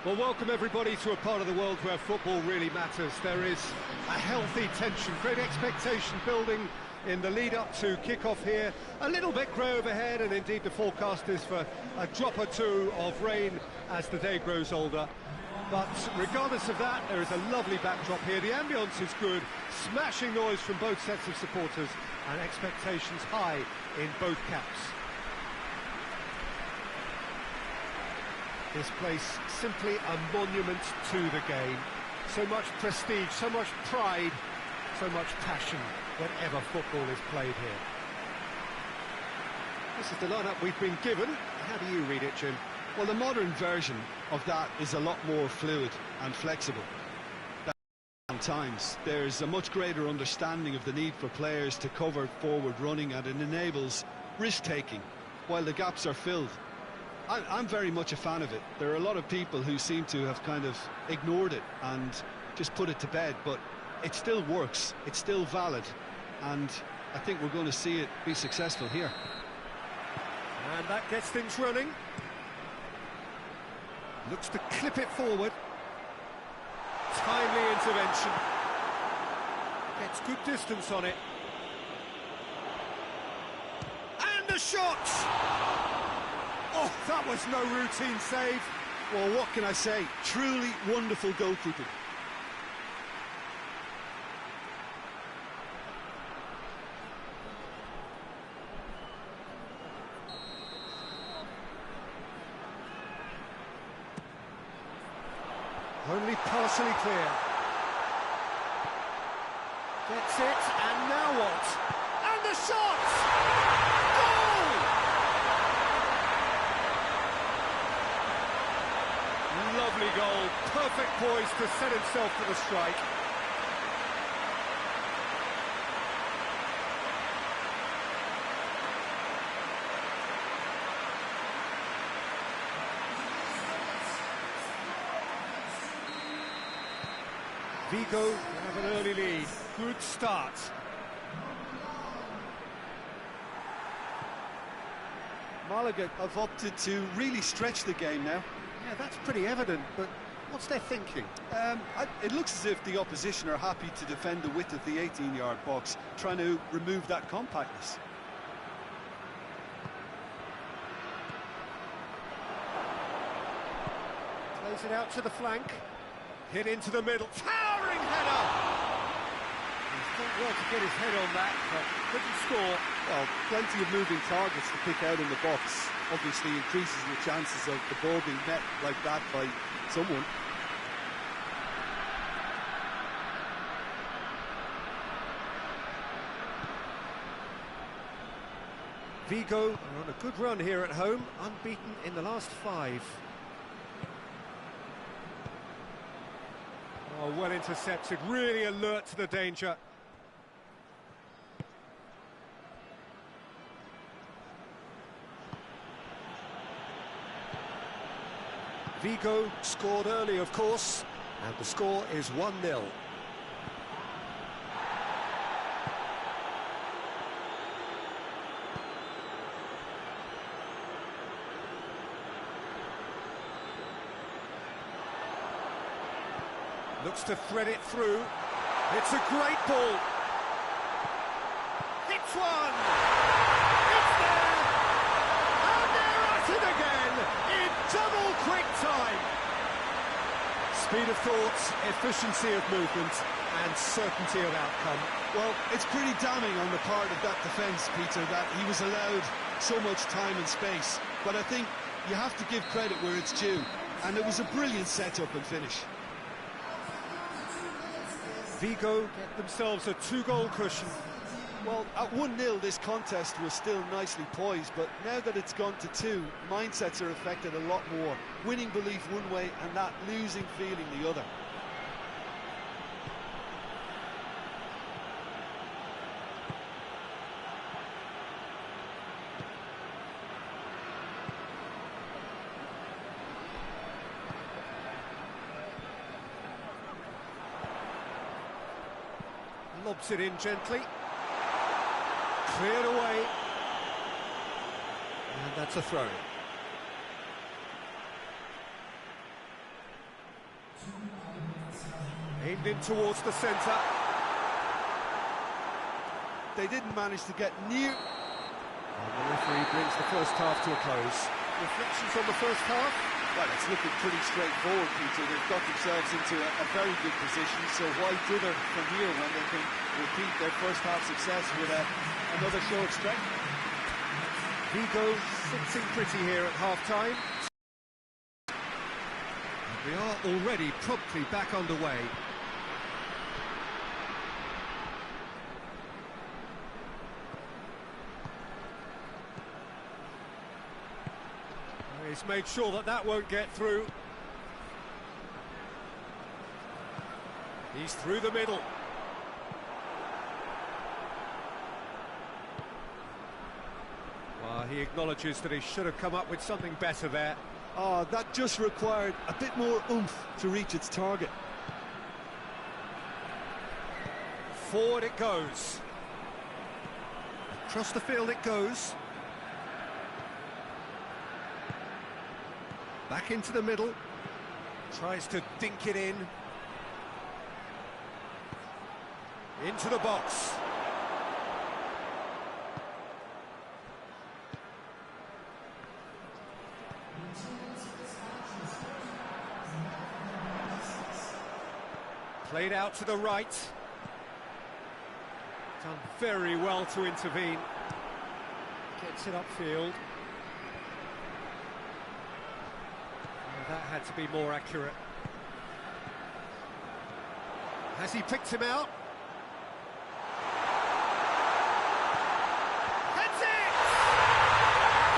Well, welcome everybody to a part of the world where football really matters. There is a healthy tension, great expectation building in the lead-up to kick-off here. A little bit grey overhead, and indeed the forecast is for a drop or two of rain as the day grows older. But regardless of that, there is a lovely backdrop here. The ambience is good, smashing noise from both sets of supporters, and expectations high in both camps. This place simply a monument to the game. So much prestige, so much pride, so much passion whenever football is played here. This is the lineup we've been given. How do you read it, Jim? Well, the modern version of that is a lot more fluid and flexible. Sometimes there's a much greater understanding of the need for players to cover forward running, and it enables risk-taking while the gaps are filled. I'm very much a fan of it. There are a lot of people who seem to have kind of ignored it and just put it to bed, but it still works, it's still valid, and I think we're going to see it be successful here. And that gets things running. Looks to clip it forward. Timely intervention. Gets good distance on it. And a shot! Oh, that was no routine save. Well, what can I say? Truly wonderful goalkeeping. Only partially clear. Gets it, and now what? And the shot! Goal! Lovely goal, perfect poise to set himself for the strike. Vigo have an early lead. Good start. Malaga have opted to really stretch the game now. Yeah, that's pretty evident, but what's their thinking? It looks as if the opposition are happy to defend the width of the 18-yard box, trying to remove that compactness. Plays it out to the flank. Hit into the middle. Towering header! He's done well to get his head on that, but couldn't score. Well, plenty of moving targets to pick out in the box. Obviously increases the chances of the ball being met like that by someone. Vigo are on a good run here at home, unbeaten in the last 5. Oh, well intercepted, really alert to the danger. Vigo scored early, of course, and the score is 1-0. Looks to thread it through. It's a great ball. Hits one! It's there! And they're at it again in double quick time. Speed of thought, efficiency of movement, and certainty of outcome. Well, it's pretty damning on the part of that defence, Peter, that he was allowed so much time and space. But I think you have to give credit where it's due, and it was a brilliant setup and finish. Vigo get themselves a 2-goal cushion. Well, at 1-0 this contest was still nicely poised, but now that it's gone to 2, mindsets are affected a lot more. Winning belief one way and that losing feeling the other. Lobs it in gently. Cleared away. And that's a throw. Played in towards the centre. They didn't manage to get near. And the referee brings the first half to a close. Reflections on the first half? Well, it's looking pretty straightforward, Peter. They've got themselves into a very good position, so why dither from here when they can repeat their first half success with another show of strength? VIGO sitting pretty here at half-time. And we are already promptly back underway. He's made sure that that won't get through. He's through the middle. Well, he acknowledges that he should have come up with something better there. Oh, that just required a bit more oomph to reach its target. Forward it goes. Across the field it goes. Back into the middle. Tries to dink it in. Into the box. Played out to the right. Done very well to intervene. Gets it upfield. That had to be more accurate. Has he picked him out? That's it!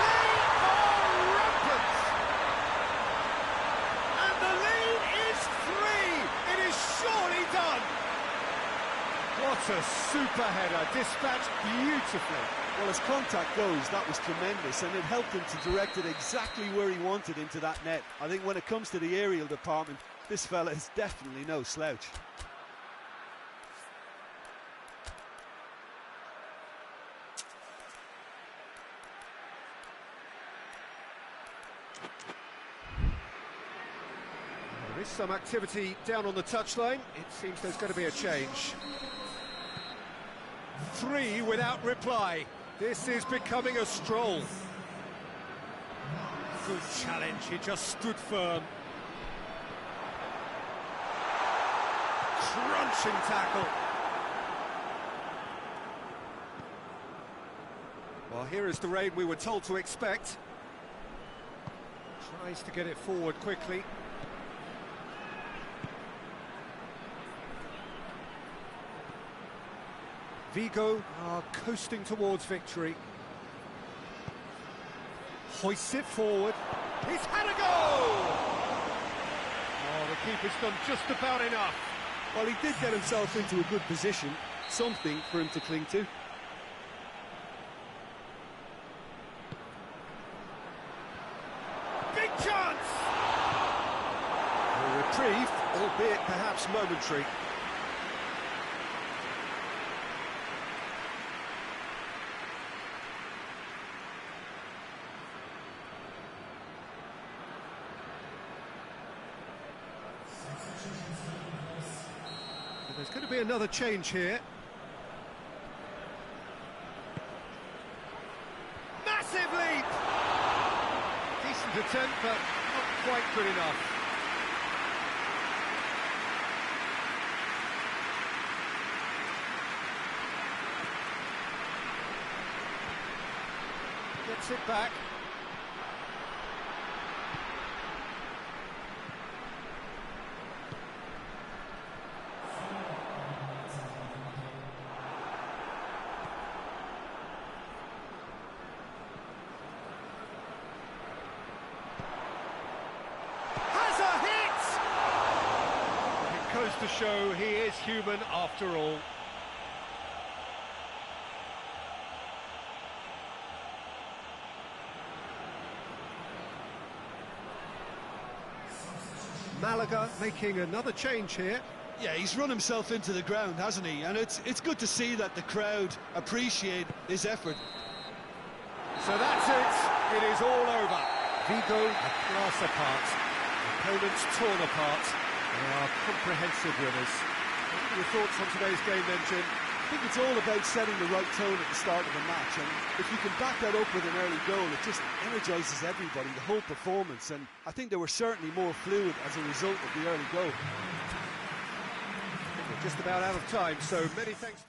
They are rampant! And the lead is 3! It is surely done! What a super header, dispatched beautifully. Well, as contact goes, that was tremendous, and it helped him to direct it exactly where he wanted into that net. I think when it comes to the aerial department, this fella is definitely no slouch. There is some activity down on the touchline. It seems there's going to be a change. 3 without reply. This is becoming a stroll. Good challenge, he just stood firm. Crunching tackle. Well, here is the rain we were told to expect. Tries to get it forward quickly. VIGO are coasting towards victory. Hoists it forward. He's had a goal! Oh, the keeper's done just about enough. Well, he did get himself into a good position, something for him to cling to. Big chance! A reprieve, albeit perhaps momentary. There's going to be another change here. Massive leap! Decent attempt, but not quite good enough. Gets it back. Goes to show he is human after all. Malaga making another change here. Yeah, he's run himself into the ground, hasn't he? And it's good to see that the crowd appreciate his effort. So that's it. It is all over. VIGO are class apart. Opponents torn apart. They are comprehensive winners. What are your thoughts on today's game then, Jim? I think it's all about setting the right tone at the start of a match, and if you can back that up with an early goal, it just energises everybody, the whole performance, and I think they were certainly more fluid as a result of the early goal. We're just about out of time, so many thanks to...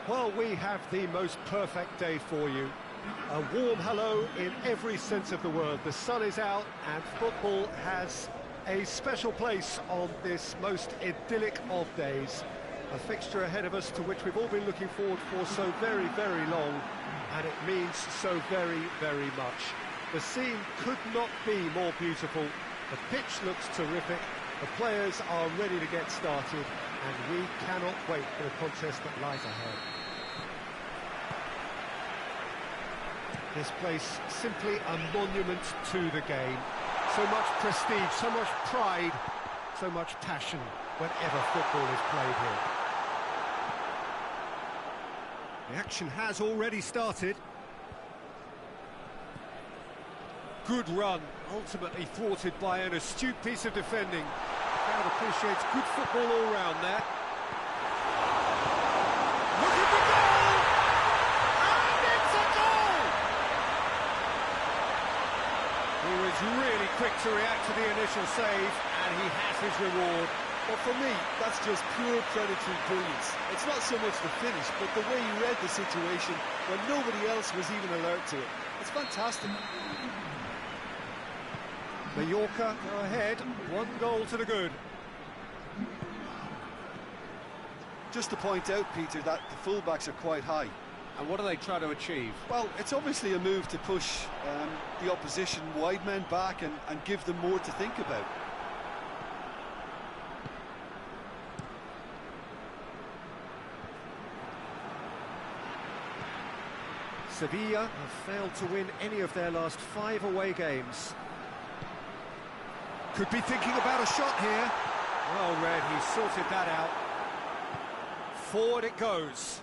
Well, we have the most perfect day for you. A warm hello in every sense of the word. The sun is out and football has a special place on this most idyllic of days. A fixture ahead of us to which we've all been looking forward for so very, very long, and it means so very, very much. The scene could not be more beautiful. The pitch looks terrific. The players are ready to get started, and we cannot wait for the contest that lies ahead. This place simply a monument to the game. So much prestige, so much pride, so much passion whenever football is played here. The action has already started. Good run, ultimately thwarted by an astute piece of defending. The crowd appreciates good football all round there. Look at the goal! And it's a goal! He was really quick to react to the initial save, and he has his reward. Well, for me, that's just pure predatory brilliance. It's not so much the finish, but the way he read the situation when nobody else was even alert to it. It's fantastic. Mallorca go ahead, 1 goal to the good. Just to point out, Peter, that the fullbacks are quite high. And what are they trying to achieve? Well, it's obviously a move to push the opposition wide men back and give them more to think about. Sevilla have failed to win any of their last 5 away games. Could be thinking about a shot here. Well read, he sorted that out. Forward it goes.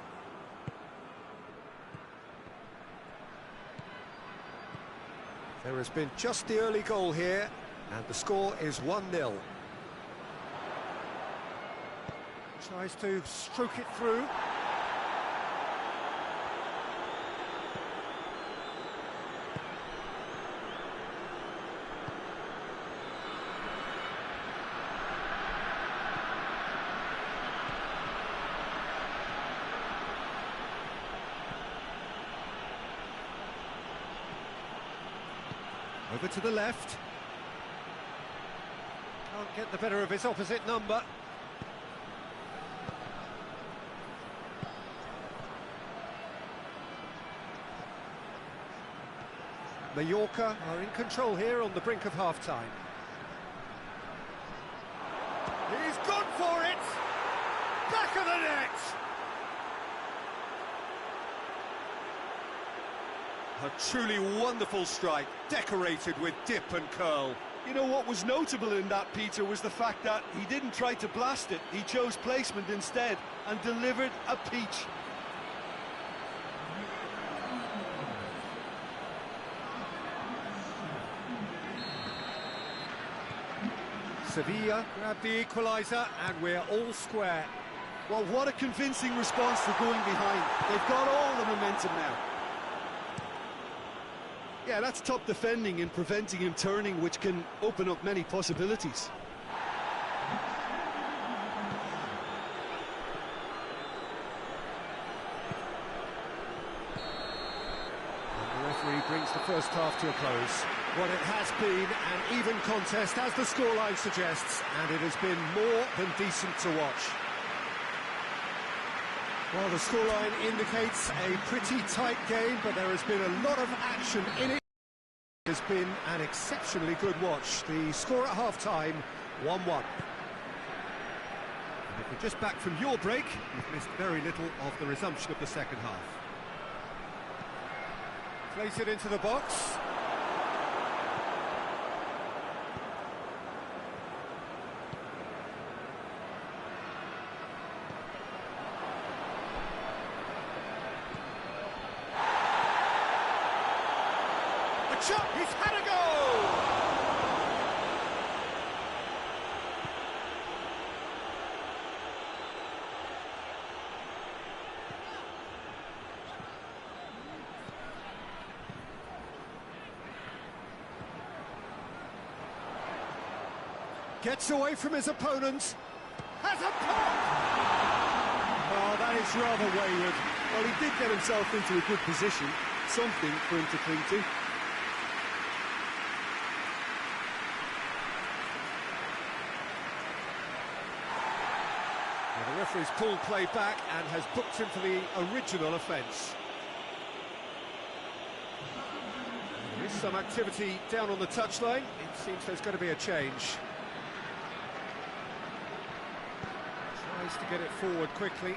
There has been just the early goal here, and the score is 1-0. Tries to stroke it through. Over to the left. Can't get the better of his opposite number. Mallorca are in control here on the brink of half-time. He's gone for it! Back of the net! A truly wonderful strike, decorated with dip and curl. You know what was notable in that, Peter, was the fact that he didn't try to blast it. He chose placement instead and delivered a peach. Sevilla grab the equaliser, and we're all square. Well, what a convincing response for going behind. They've got all the momentum now. Yeah, that's top defending and preventing him turning, which can open up many possibilities. And the referee brings the first half to a close. What it has been an even contest, as the scoreline suggests, and it has been more than decent to watch. Well, the scoreline indicates a pretty tight game, but there has been a lot of action in it. It has been an exceptionally good watch. The score at half-time, 1-1. If you're just back from your break, you've missed very little of the resumption of the second half. Place it into the box. Shot, he's had a goal! Gets away from his opponent. Has a pop! Oh, that is rather wayward. Well, he did get himself into a good position. Something for him to cling to. The referee's pulled play back and has booked him for the original offence. There is some activity down on the touchline. It seems there's going to be a change. Tries to get it forward quickly.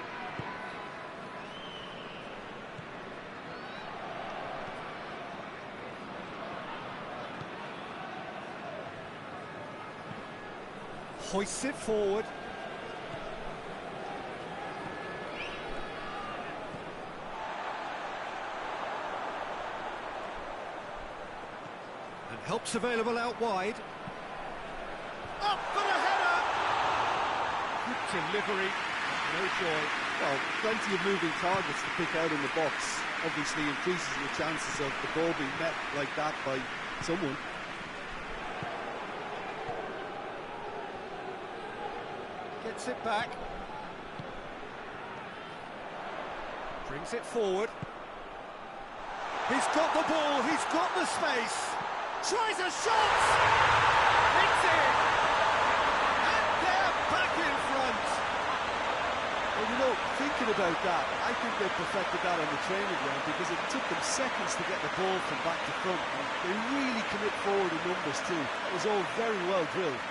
Hoists it forward. Helps available out wide. Up for the header! Good delivery, no joy. Well, plenty of moving targets to pick out in the box. Obviously increases the chances of the ball being met like that by someone. Gets it back. Brings it forward. He's got the ball, he's got the space. Tries a shot! It's in! And they're back in front! Well, you know, thinking about that, I think they perfected that on the training ground because it took them seconds to get the ball from back to front. And they really commit forward in numbers too. It was all very well drilled.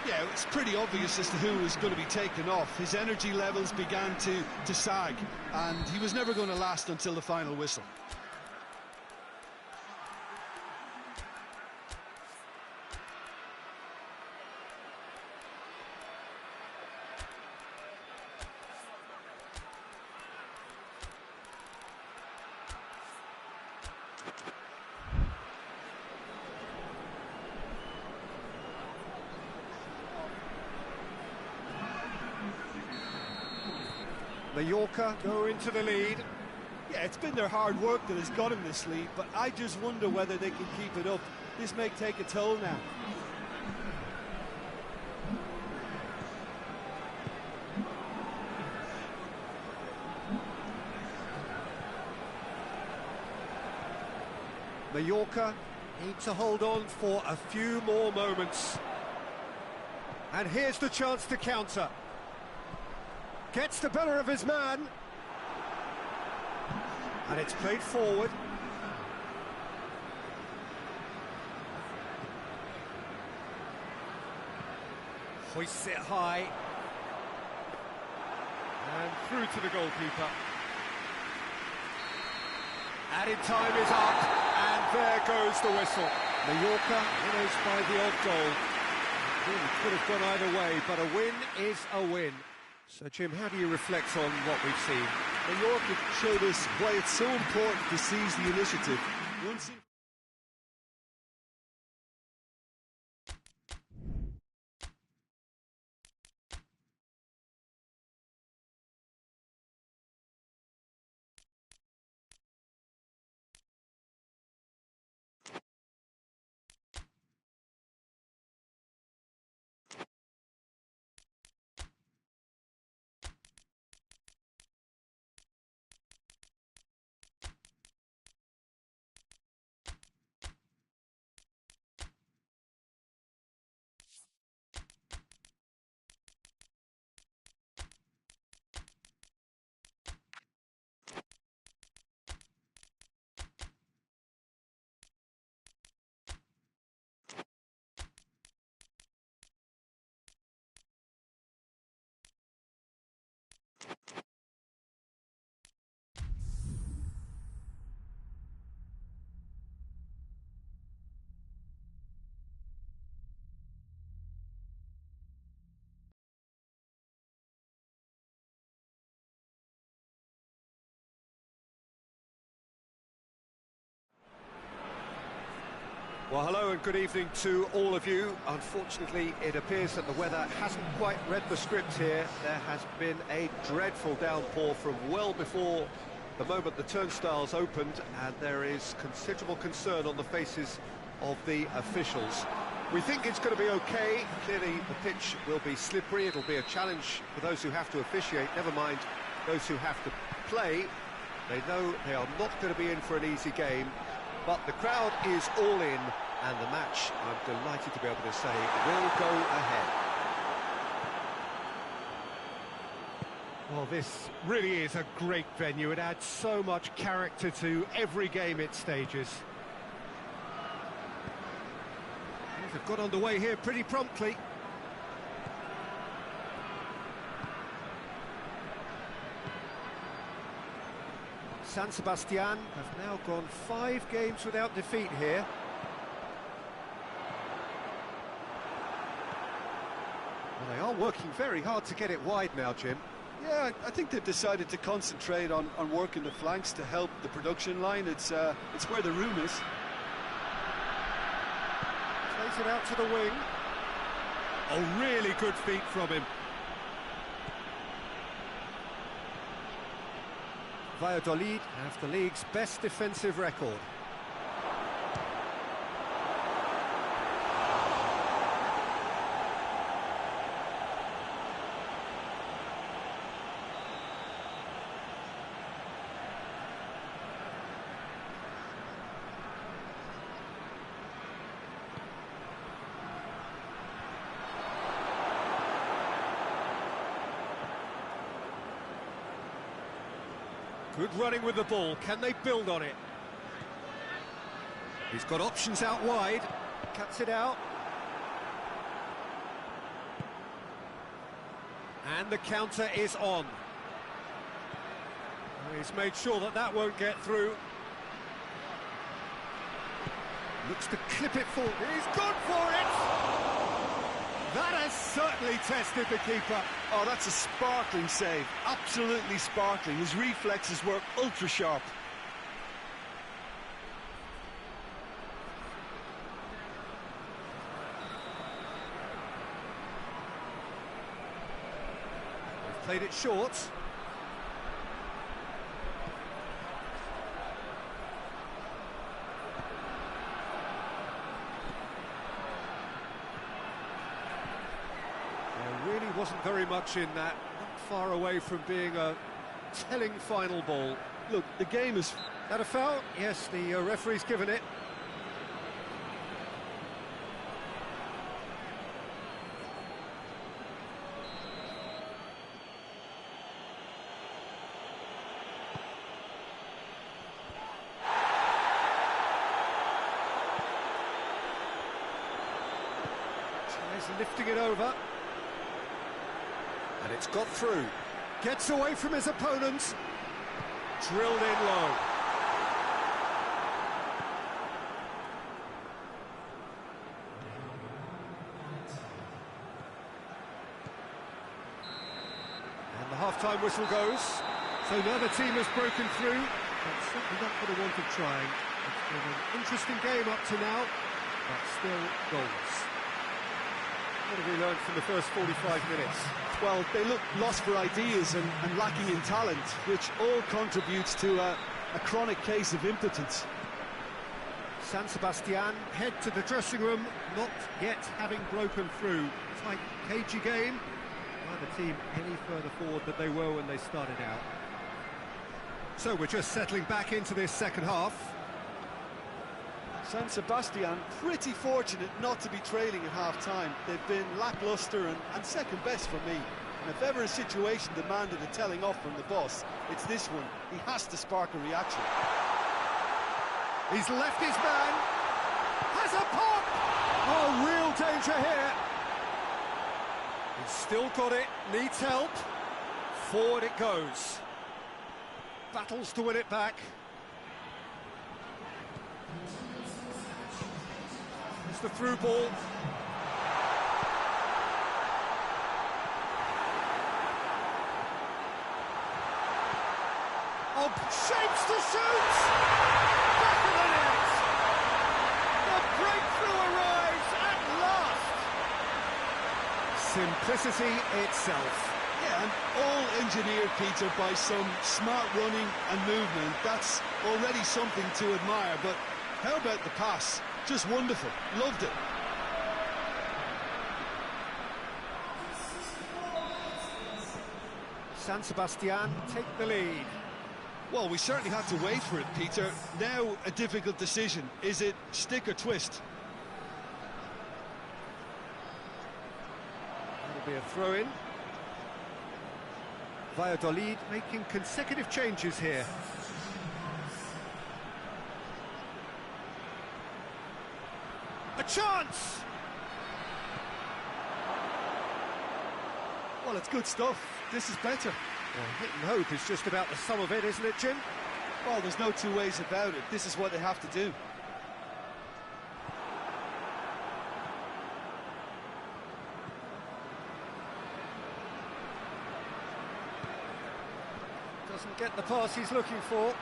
Yeah, it's pretty obvious as to who was going to be taken off. His energy levels began to sag, and he was never going to last until the final whistle. Mallorca go into the lead. Yeah, it's been their hard work that has got him this lead, but I just wonder whether they can keep it up. This may take a toll now. Mallorca need to hold on for a few more moments. And here's the chance to counter. Gets the better of his man. And it's played forward. Hoists it high. And through to the goalkeeper. Added time is up, and there goes the whistle. Mallorca winners by the odd goal. Really could have gone either way, but a win is a win. So, Jim, how do you reflect on what we've seen? Mallorca showed us why it's so important to seize the initiative. Once in Well, hello and good evening to all of you. Unfortunately, it appears that the weather hasn't quite read the script here. There has been a dreadful downpour from well before the moment the turnstiles opened, and there is considerable concern on the faces of the officials. We think it's going to be okay. Clearly, the pitch will be slippery. It'll be a challenge for those who have to officiate, never mind those who have to play. They know they are not going to be in for an easy game. But the crowd is all in, and the match, I'm delighted to be able to say, will go ahead. Well, this really is a great venue. It adds so much character to every game it stages. They've got underway here pretty promptly. San Sebastian have now gone 5 games without defeat here. Well, they are working very hard to get it wide now, Jim. Yeah, I think they've decided to concentrate on working the flanks to help the production line. It's where the room is. Plays it out to the wing. Oh, really good feet from him. Valladolid have the league's best defensive record. Good running with the ball. Can they build on it? He's got options out wide. Cuts it out. And the counter is on. He's made sure that that won't get through. Looks to clip it forward. He's gone for it! That has certainly tested the keeper. Oh, that's a sparkling save. Absolutely sparkling. His reflexes were ultra sharp. They've played it short. Really wasn't very much in that, not far away from being a telling final ball. Look, the game is... That a foul? Yes, the referee's given it. Tries lifting it over. And it's got through. Gets away from his opponents. Drilled in low. half-time whistle goes. So another team has broken through. That's certainly not for the want of trying. It's been an interesting game up to now, but still goals. What have we learned from the first 45 minutes? Well, they look lost for ideas and lacking in talent, which all contributes to a chronic case of impotence. San Sebastian head to the dressing room, not yet having broken through. Tight, cagey game. Neither team any further forward than they were when they started out. So we're just settling back into this second half. San Sebastian pretty fortunate not to be trailing at half-time. They've been lacklustre and second best for me. And if ever a situation demanded a telling off from the boss, it's this one. He has to spark a reaction. He's left his man. Has a pop! Oh, real danger here. He's still got it, needs help. Forward it goes. Battles to win it back. It's the through ball. Oh, shapes to shoot! Back of the net! The breakthrough arrives at last! Simplicity itself. Yeah, and all engineered, Peter, by some smart running and movement. That's already something to admire, but how about the pass? Just wonderful. Loved it. San Sebastian take the lead. Well, we certainly had to wait for it, Peter. Now a difficult decision. Is it stick or twist? That'll be a throw-in. Valladolid making consecutive changes here. A chance! Well, it's good stuff. This is better. Well, hit and hope is just about the sum of it, isn't it, Jim? Well, there's no two ways about it. This is what they have to do. Doesn't get the pass he's looking for.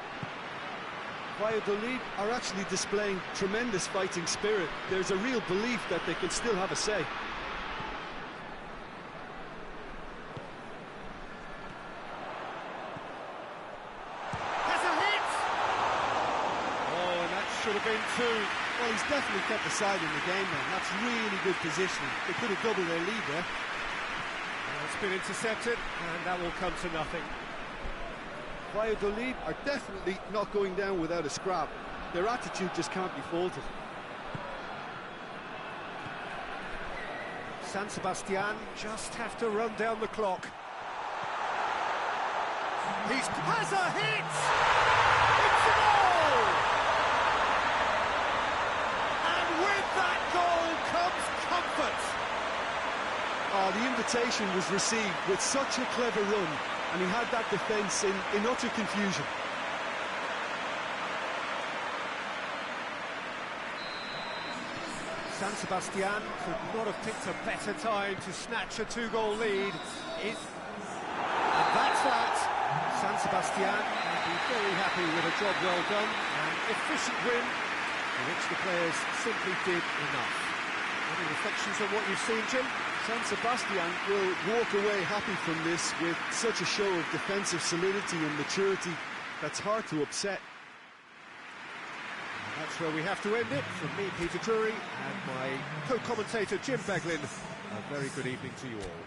Valladolid are actually displaying tremendous fighting spirit. There's a real belief that they can still have a say. Should have been two. Well, he's definitely kept the side in the game then. That's really good positioning. They could have doubled their lead there. Well, it's been intercepted, and that will come to nothing. Valladolid are definitely not going down without a scrap. Their attitude just can't be faulted. San Sebastian just have to run down the clock. He has a hit! It's a goal! With that goal comes comfort. Oh, the invitation was received with such a clever run, and he had that defence in utter confusion. San Sebastian could not have picked a better time to snatch a two-goal lead. And that's that. San Sebastian will be very happy with a job well done. An efficient win, in which the players simply did enough. Any reflections on what you've seen, Jim? San Sebastian will walk away happy from this with such a show of defensive solidity and maturity that's hard to upset. And that's where we have to end it. From me, Peter Drury, and my co-commentator, Jim Beglin, a very good evening to you all.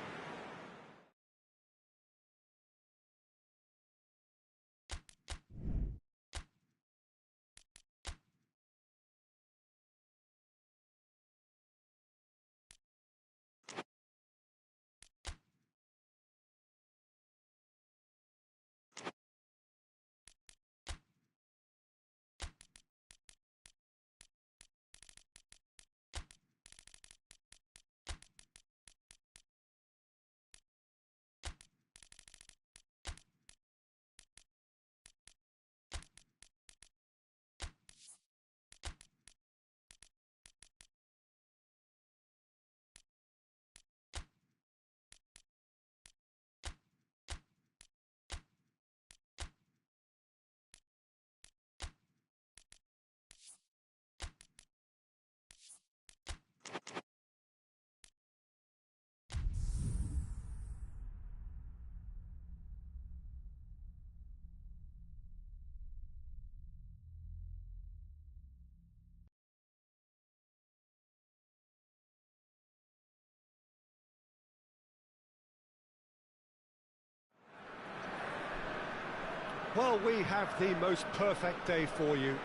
Well, we have the most perfect day for you.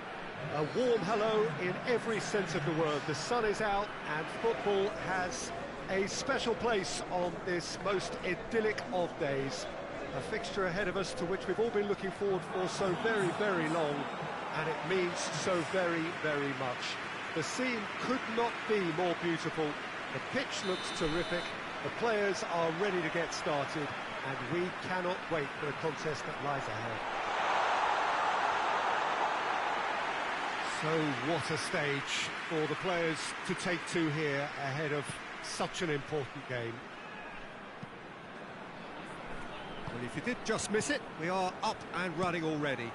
A warm hello in every sense of the word. The sun is out and football has a special place on this most idyllic of days. A fixture ahead of us to which we've all been looking forward for so very, very long, and it means so very, very much. The scene could not be more beautiful. The pitch looks terrific. The players are ready to get started, and we cannot wait for the contest that lies ahead. So what a stage for the players to take to here ahead of such an important game. Well, if you did just miss it, we are up and running already.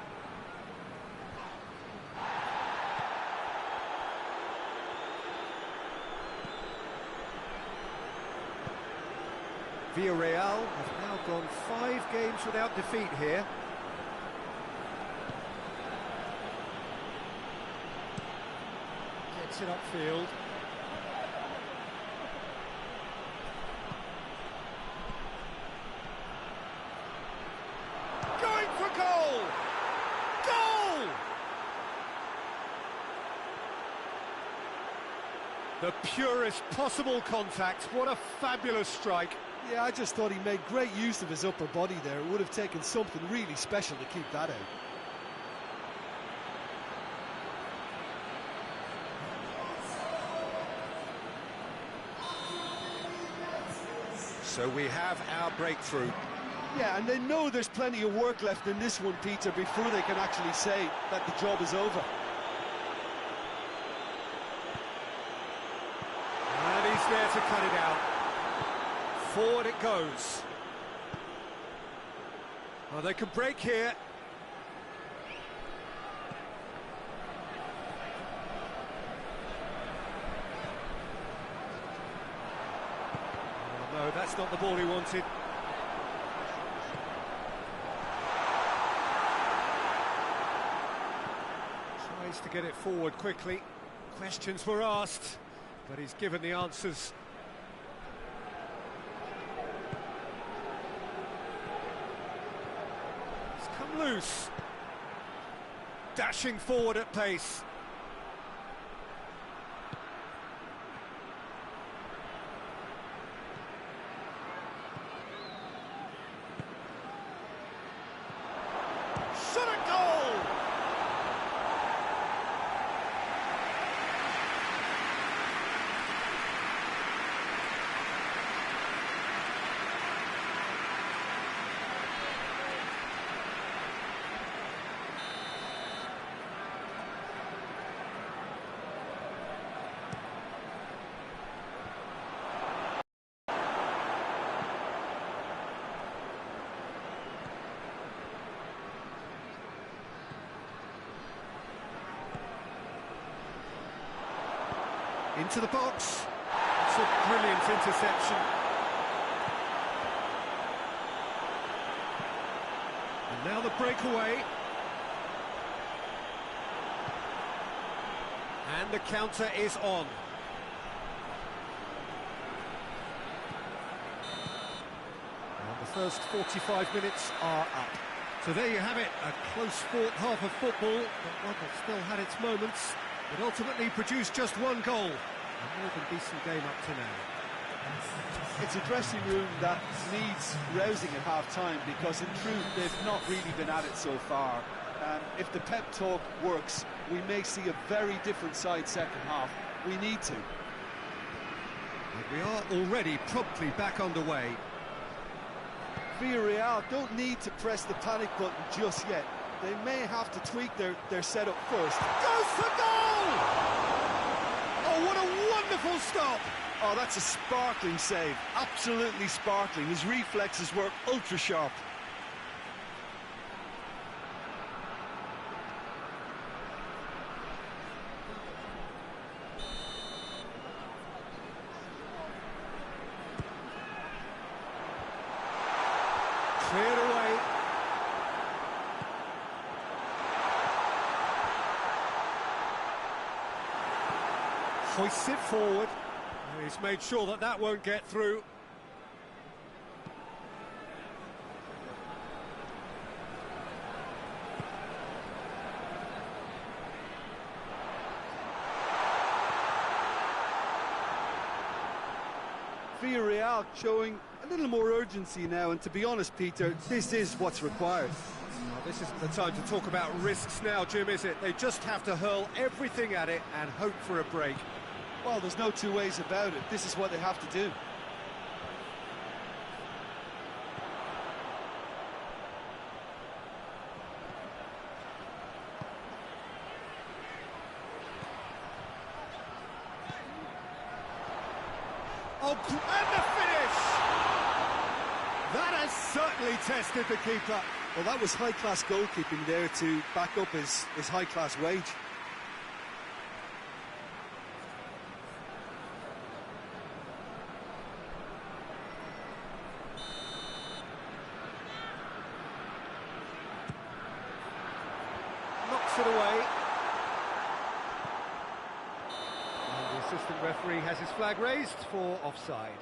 Villarreal have now gone 5 games without defeat here. Gets it upfield. Going for goal! Goal! The purest possible contact. What a fabulous strike. Yeah, I just thought he made great use of his upper body there. It would have taken something really special to keep that out. So we have our breakthrough. Yeah, and they know there's plenty of work left in this one, Peter, before they can actually say that the job is over. And he's there to cut it out. Forward it goes. Well, they can break here. Oh, no, that's not the ball he wanted. Tries to get it forward quickly. Questions were asked, but he's given the answers. Come loose. Dashing forward at pace. Shot at goal! Into the box. It's a brilliant interception. And now the breakaway. And the counter is on. And the first 45 minutes are up. So there you have it, a close-fought half of football, but one that still had its moments. But ultimately produced just one goal. A more than decent game up to now. It's a dressing room that needs rousing at half-time, because in truth they've not really been at it so far. If the pep talk works, we may see a very different side second half. We need to. And we are already promptly back underway. Villarreal don't need to press the panic button just yet. They may have to tweak their setup first. Goes for goal! Oh, what a wonderful stop! Oh, that's a sparkling save. Absolutely sparkling. His reflexes were ultra-sharp. Cleared away. Hoists it forward. He's made sure that that won't get through. Villarreal showing a little more urgency now, and to be honest, Peter, this is what's required. Well, this isn't the time to talk about risks now, Jim, is it? They just have to hurl everything at it and hope for a break. Well, there's no two ways about it. This is what they have to do. Oh, and the finish! That has certainly tested the keeper. Well, that was high-class goalkeeping there to back up his high-class wage. Knocks it away. And the assistant referee has his flag raised for offside.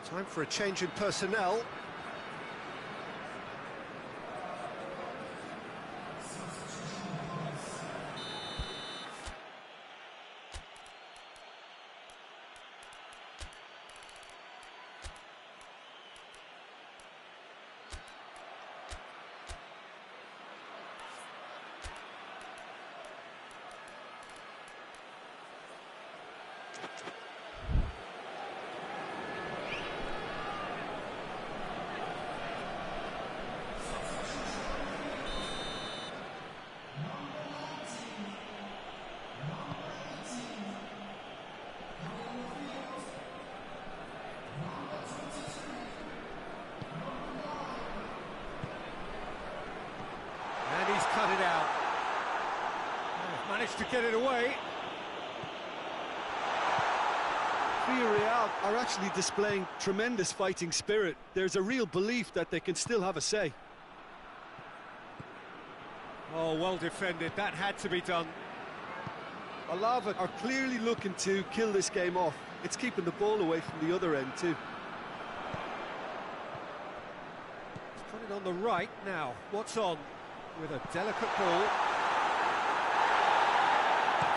Time for a change in personnel. Cut it out. They've managed to get it away. Villarreal are actually displaying tremendous fighting spirit. There's a real belief that they can still have a say. Oh, well defended. That had to be done. ALAVÉS are clearly looking to kill this game off. It's keeping the ball away from the other end too. He's put it on the right now. What's on? With a delicate ball.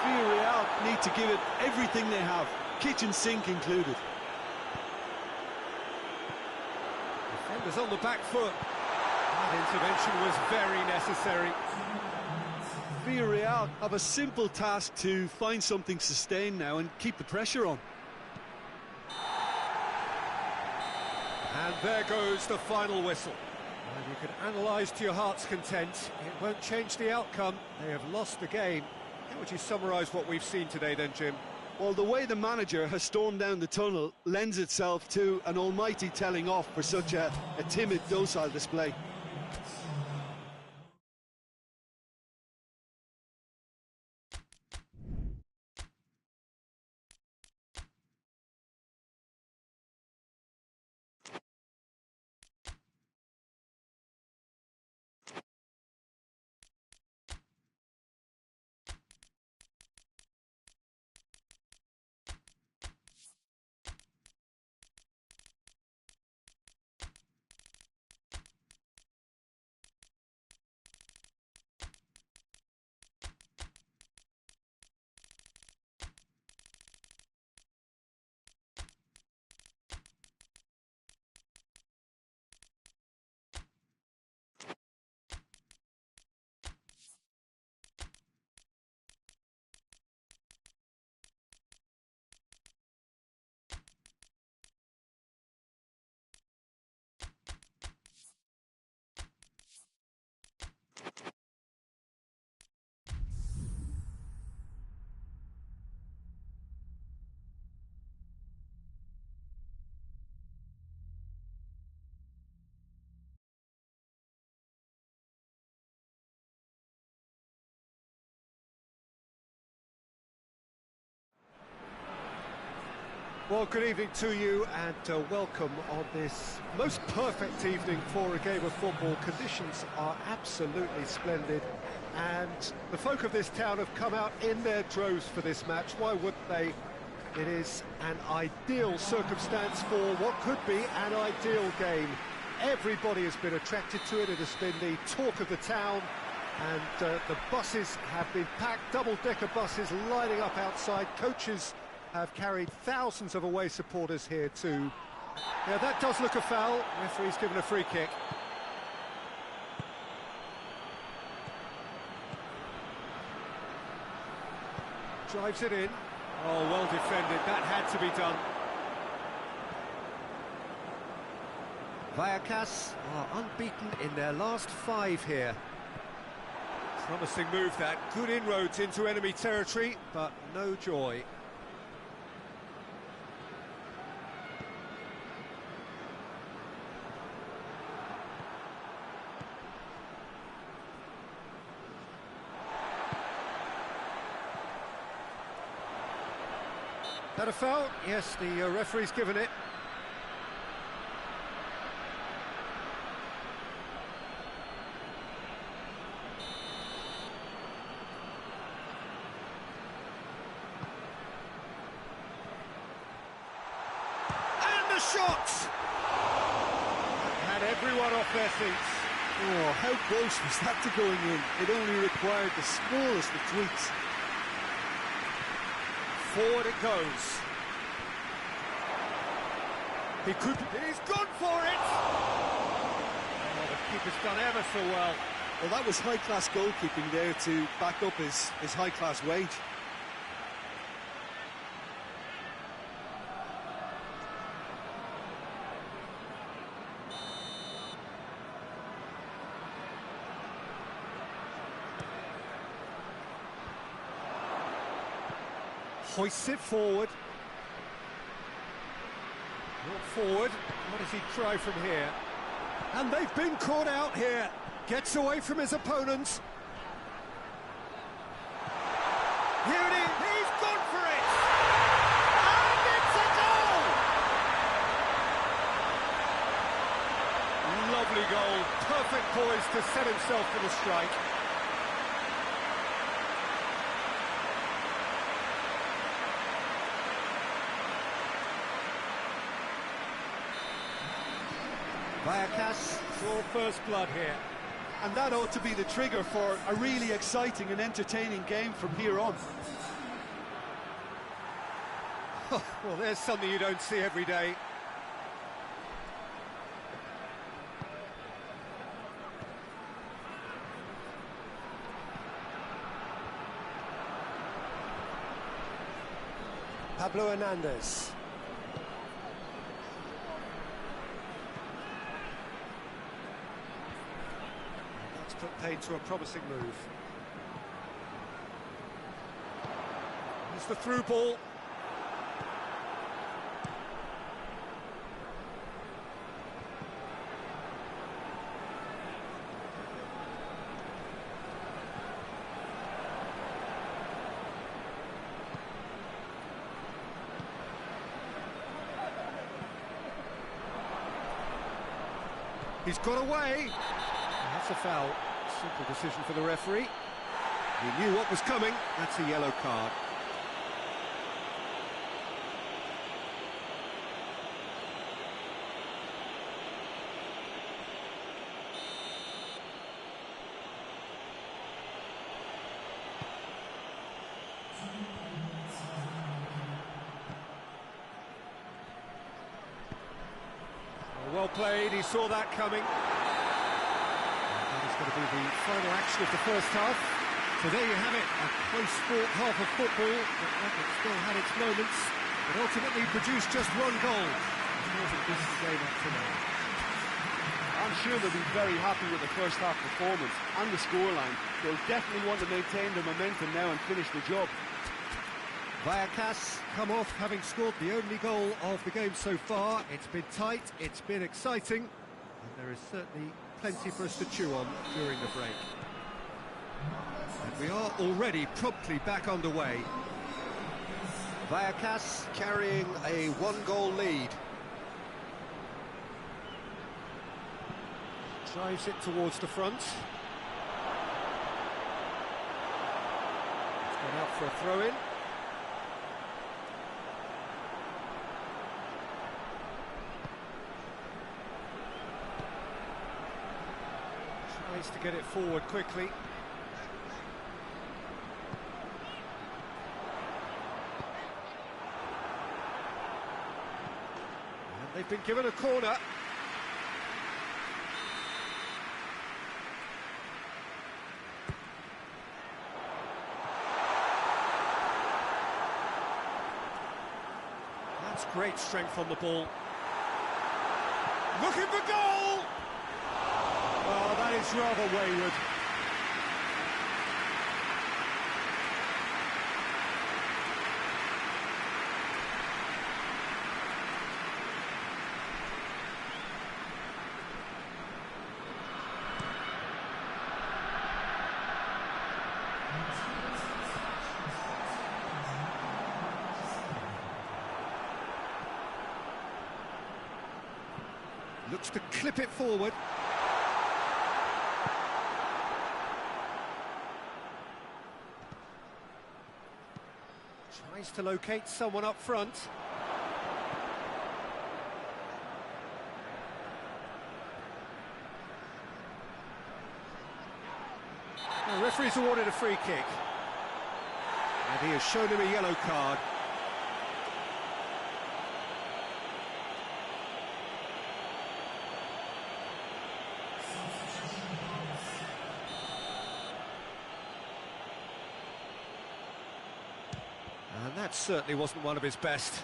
Villarreal need to give it everything they have, kitchen sink included. Defenders on the back foot. That intervention was very necessary. Villarreal have a simple task to find something sustained now and keep the pressure on. And there goes the final whistle. And you can analyse to your heart's content. It won't change the outcome. They have lost the game. How would you summarise what we've seen today then, Jim? Well, the way the manager has stormed down the tunnel lends itself to an almighty telling off for such a timid, docile display. Well, good evening to you and welcome on this most perfect evening for a game of football. Conditions are absolutely splendid and the folk of this town have come out in their droves for this match. Why wouldn't they? It is an ideal circumstance for what could be an ideal game. Everybody has been attracted to it. It has been the talk of the town And the buses have been packed, double-decker buses lining up outside. Coaches have carried thousands of away supporters here too. Yeah, that does look a foul. Referee's given a free kick. Drives it in. Oh, well defended. That had to be done. Vallecas are unbeaten in their last 5 here. Promising move that. Good inroads into enemy territory, but no joy. That a foul? Yes, the referee's given it. And the shot! Had everyone off their feet. Oh, how close was that to going in? It only required the smallest of tweaks. Forward it goes. He could... He's gone for it! Oh, the keeper's done ever so well. Well, that was high-class goalkeeping there to back up his high-class wage. Hoists it forward. Not forward. What does he try from here? And they've been caught out here. Gets away from his opponents. Here it is. He's gone for it. And it's a goal. Lovely goal. Perfect poise to set himself for the strike. Vallecas, it's all first blood here. And that ought to be the trigger for a really exciting and entertaining game from here on. Well, there's something you don't see every day. Pablo Hernandez. Put paid to a promising move. It's the through ball. He's got away. That's a foul. Simple decision for the referee. He knew what was coming. That's a yellow card. Well played. He saw that coming. Going to be the final action of the first half. So there you have it, a close-fought half of football, but one that still had its moments, but ultimately produced just one goal. This game up to now. I'm sure they'll be very happy with the first half performance and the scoreline. They'll definitely want to maintain the momentum now and finish the job. Vallecas come off having scored the only goal of the game so far. It's been tight, it's been exciting, and there is certainly plenty for us to chew on during the break. And we are already promptly back underway. Vallecas carrying a 1-goal lead. Drives it towards the front. It's gone out for a throw-in. Tries to get it forward quickly. They've been given a corner. That's great strength on the ball. Looking for goal! Oh, that is rather wayward. Looks to clip it forward. Tries to locate someone up front. The referee's awarded a free kick. And he has shown him a yellow card. And that certainly wasn't one of his best.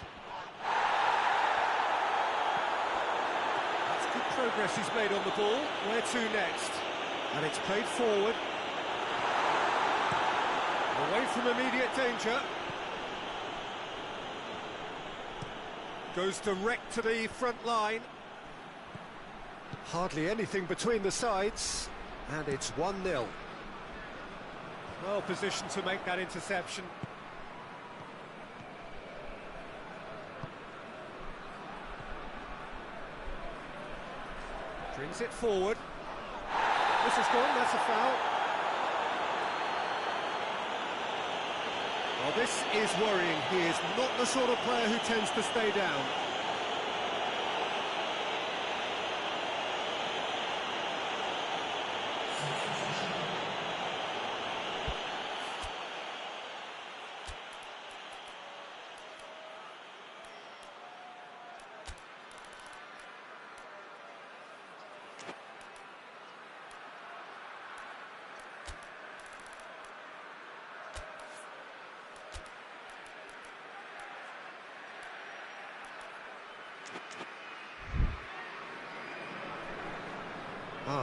That's good progress he's made on the ball. Where to next? And it's played forward. Away from immediate danger. Goes direct to the front line. Hardly anything between the sides. And it's 1-0. Well positioned to make that interception. Brings it forward. This is gone, that's a foul. Well, this is worrying. He is not the sort of player who tends to stay down.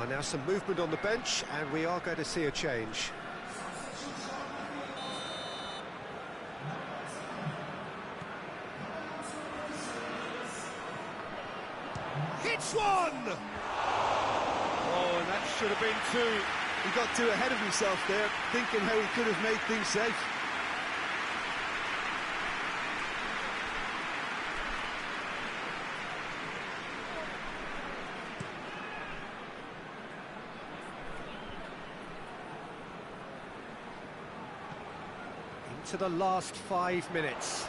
Now some movement on the bench, and we are going to see a change. Hits one! Oh, and that should have been two. He got too ahead of himself there, thinking how he could have made things safe. To the last 5 minutes.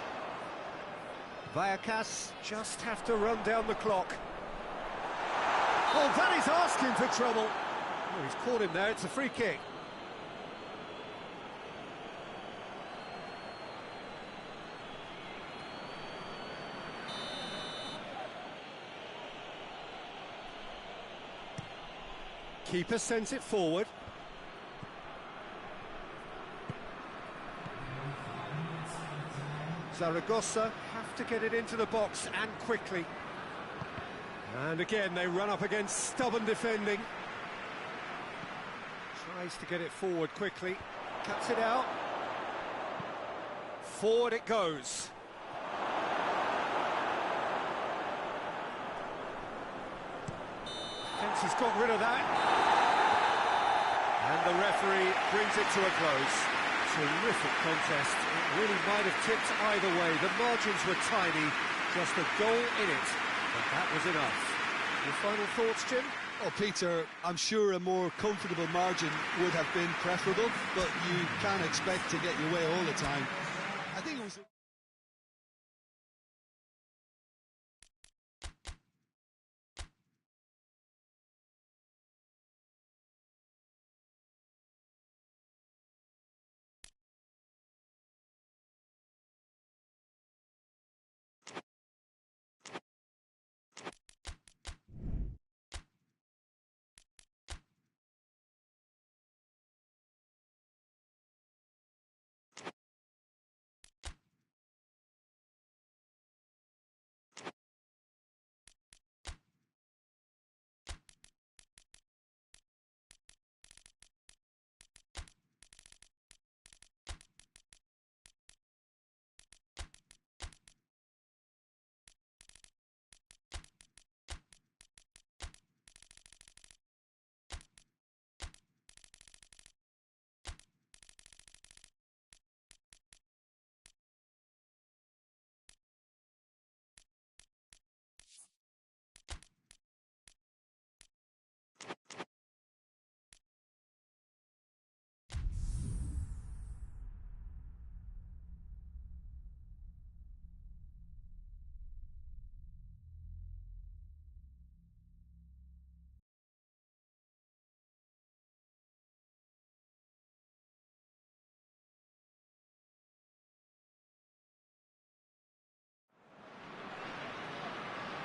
Vallecas just have to run down the clock. Oh, that is asking for trouble. Oh, he's caught him there, it's a free kick. Keeper sends it forward. Zaragoza have to get it into the box, and quickly. And again, they run up against stubborn defending. Tries to get it forward quickly. Cuts it out. Forward it goes. Defence has got rid of that. And the referee brings it to a close. Terrific contest. It really might have tipped either way. The margins were tiny, just a goal in it, but that was enough. Your final thoughts, Jim? Oh, Peter, I'm sure a more comfortable margin would have been preferable, but you can't expect to get your way all the time. I think it was...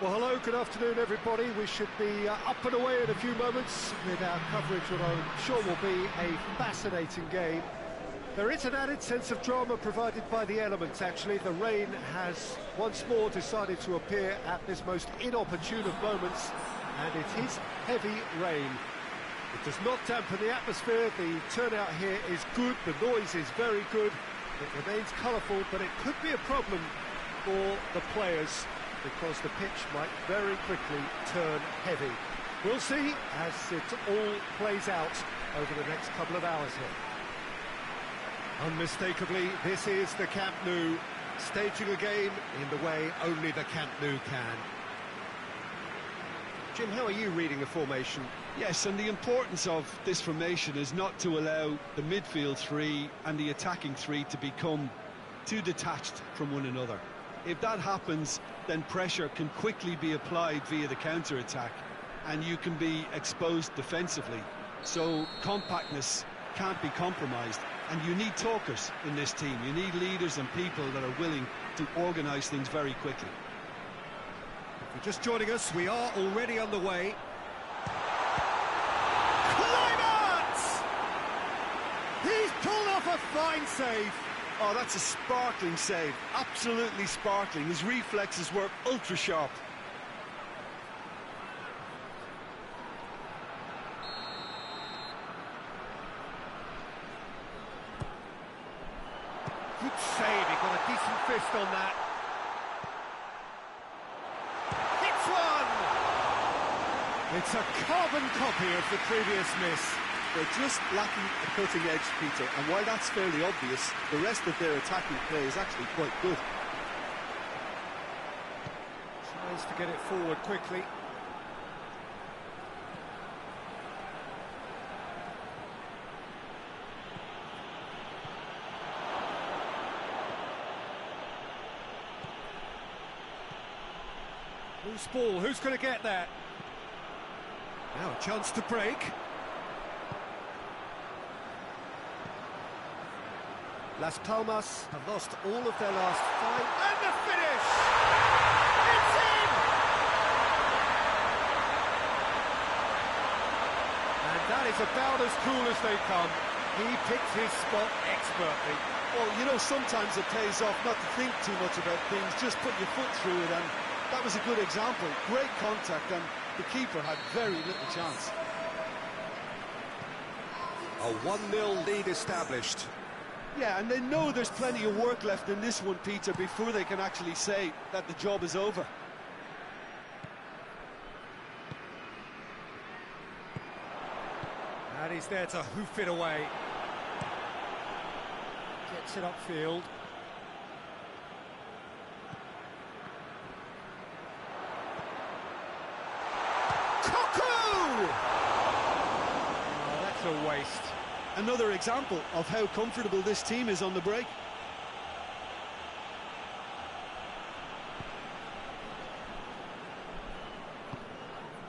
Well, hello, good afternoon, everybody. We should be up and away in a few moments with our coverage, what I'm sure will be a fascinating game. There is an added sense of drama provided by the elements, actually. The rain has once more decided to appear at this most inopportune of moments, and it is heavy rain. It does not dampen the atmosphere. The turnout here is good, the noise is very good. It remains colourful, but it could be a problem for the players, because the pitch might very quickly turn heavy. We'll see as it all plays out over the next couple of hours here. Unmistakably, this is the Camp Nou, staging a game in the way only the Camp Nou can. Jim, how are you reading the formation? Yes, and the importance of this formation is not to allow the midfield three and the attacking three to become too detached from one another. If that happens, then pressure can quickly be applied via the counter-attack, and you can be exposed defensively. So compactness can't be compromised, and you need talkers in this team. You need leaders and people that are willing to organise things very quickly. If you're just joining us, we are already on the way. He's pulled off a fine save. Oh, that's a sparkling save. Absolutely sparkling. His reflexes were ultra sharp. Good save. He got a decent fist on that. Hits one. It's a carbon copy of the previous miss. They're just lacking a cutting edge, Peter, and while that's fairly obvious, the rest of their attacking play is actually quite good. Tries to get it forward quickly. Loose ball, who's going to get that? Now a chance to break. Las Palmas have lost all of their last 5, and the finish! It's in! And that is about as cool as they come. He picked his spot expertly. Well, you know, sometimes it pays off not to think too much about things, just put your foot through it, and that was a good example. Great contact, and the keeper had very little chance. A 1-0 lead established. Yeah, and they know there's plenty of work left in this one, Peter, before they can actually say that the job is over. And he's there to hoof it away. Gets it upfield. Cuckoo! Oh, that's a waste. Another example of how comfortable this team is on the break.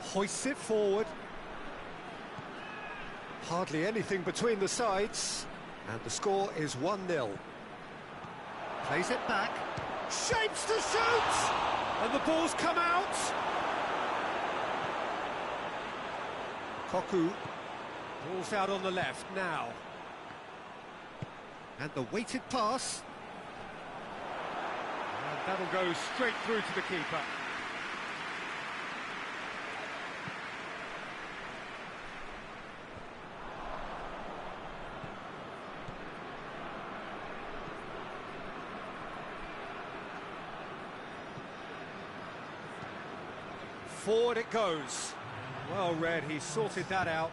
Hoists it forward. Hardly anything between the sides. And the score is 1-0. Plays it back. Shapes to shoot! And the ball's come out. Koku. Ball's out on the left now. And the weighted pass. And that'll go straight through to the keeper. Forward it goes. Well read, he sorted that out.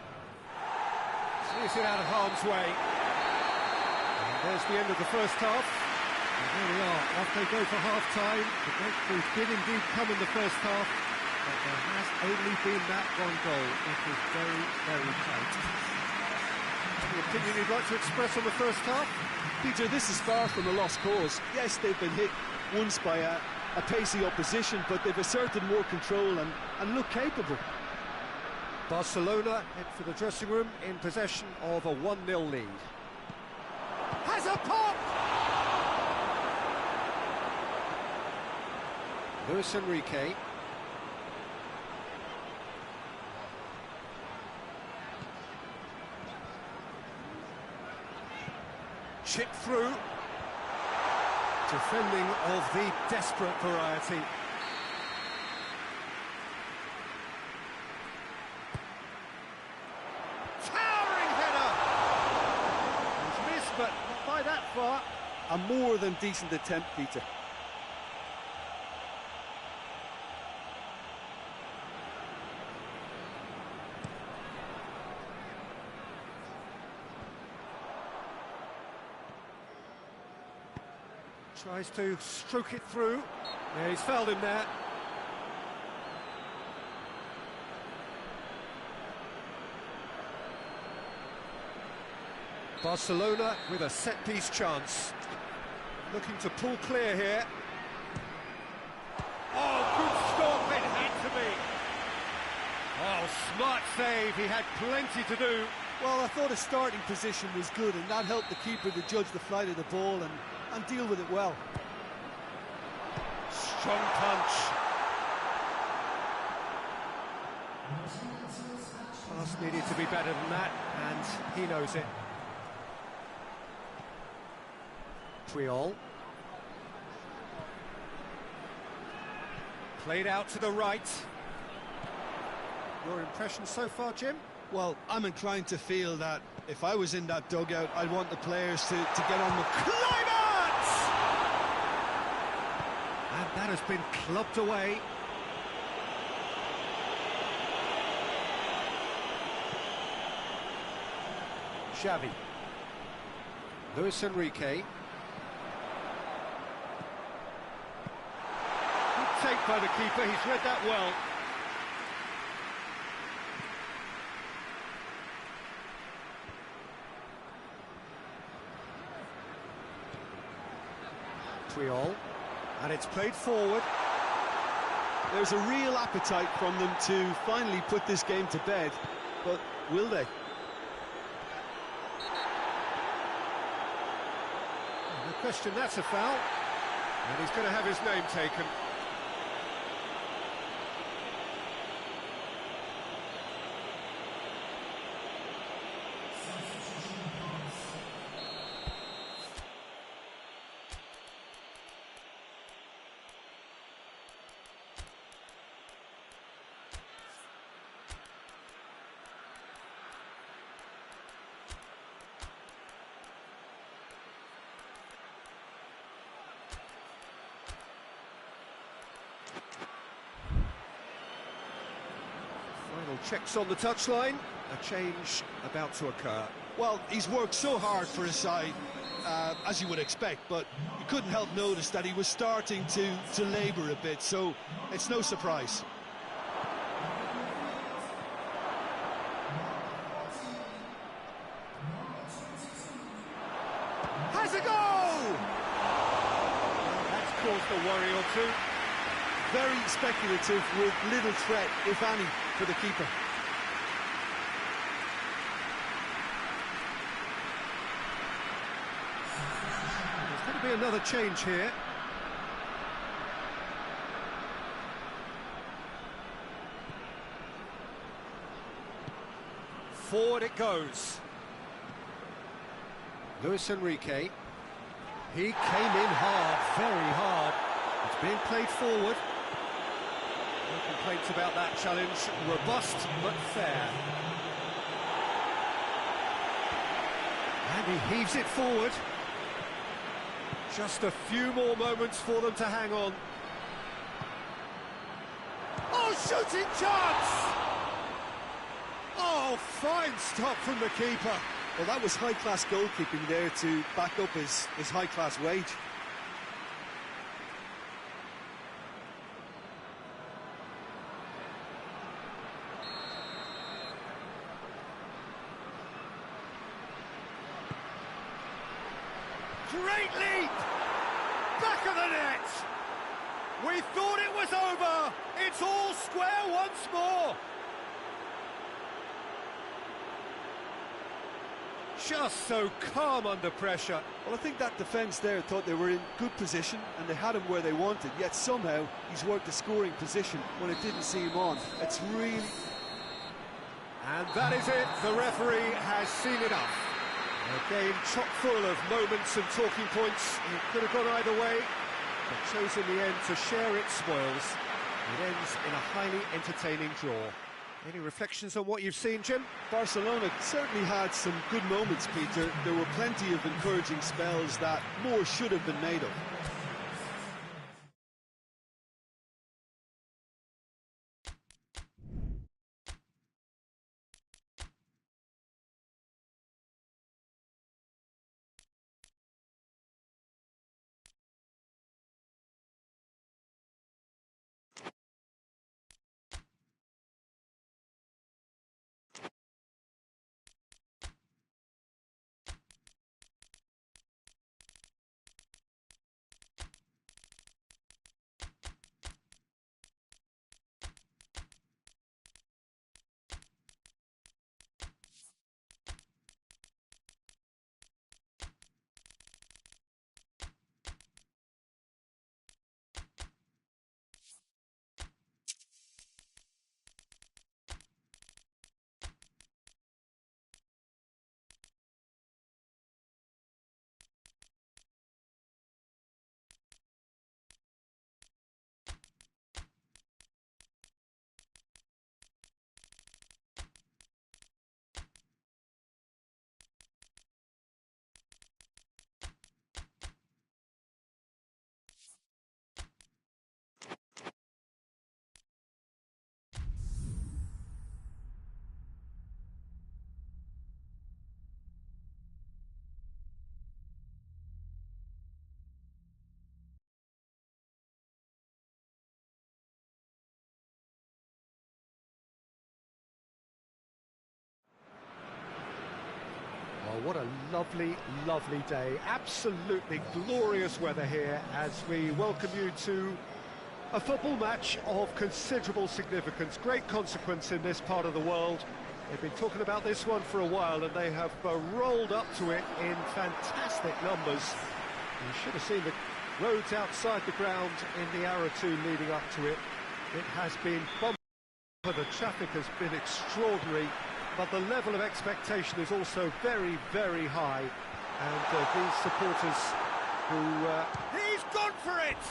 Sees it out of harm's way. And there's the end of the first half. And there we are, off they go for half-time. The breakthrough did indeed come in the first half, but there has only been that one goal. It was very, very tight. Any opinion you'd like to express on the first half? Peter, this is far from a lost cause. Yes, they've been hit once by a pacey opposition, but they've asserted more control and look capable. Barcelona head for the dressing room in possession of a 1-0 lead. Has a pop! Luis Enrique. Chip through. Defending of the desperate variety. Towering header! He's missed, but not by that far. A more than decent attempt, Peter. Tries to stroke it through. Yeah, he's fouled him there. Barcelona with a set-piece chance. Looking to pull clear here. Oh, good stop, it had to be. Oh, smart save, he had plenty to do. Well, I thought his starting position was good, and that helped the keeper to judge the flight of the ball and deal with it well. Strong punch. Pass needed to be better than that, and he knows it. Puyol. Played out to the right. Your impression so far, Jim? Well, I'm inclined to feel that if I was in that dugout, I'd want the players to get on with Climate! And that has been clubbed away. Xavi. Luis Enrique. Good take by the keeper, he's read that well. Puyol, and it's played forward. There's a real appetite from them to finally put this game to bed, but will they? No question, that's a foul, and he's going to have his name taken. Final checks on the touchline. A change about to occur. Well, he's worked so hard for his side, as you would expect, but you couldn't help notice that he was starting to labour a bit, so it's no surprise. Has a goal! That's caused a worry or two. Very speculative with little threat, if any, for the keeper. There's going to be another change here. Forward it goes. Luis Enrique. He came in hard, very hard. It's being played forward. No complaints about that challenge. Robust but fair. And he heaves it forward. Just a few more moments for them to hang on. Oh, shooting chance! Oh, fine stop from the keeper. Well, that was high-class goalkeeping there to back up his high-class wage. Great leap! Back of the net! We thought it was over! It's all square once more! Just so calm under pressure. Well, I think that defence there thought they were in good position and they had him where they wanted, yet somehow he's worked the scoring position when it didn't see him on. It's really... And that is it. The referee has seen enough. A game chock full of moments and talking points. It could have gone either way, but chose in the end to share its spoils. It ends in a highly entertaining draw. Any reflections on what you've seen, Jim? Barcelona certainly had some good moments, Peter. There were plenty of encouraging spells that more should have been made of. Oh, what a lovely, lovely day. Absolutely glorious weather here as we welcome you to a football match of considerable significance, great consequence in this part of the world. They've been talking about this one for a while and they have rolled up to it in fantastic numbers. You should have seen the roads outside the ground in the hour or two leading up to it. It has been bumper, the traffic has been extraordinary. But the level of expectation is also very, very high. And these supporters who... He's gone for it!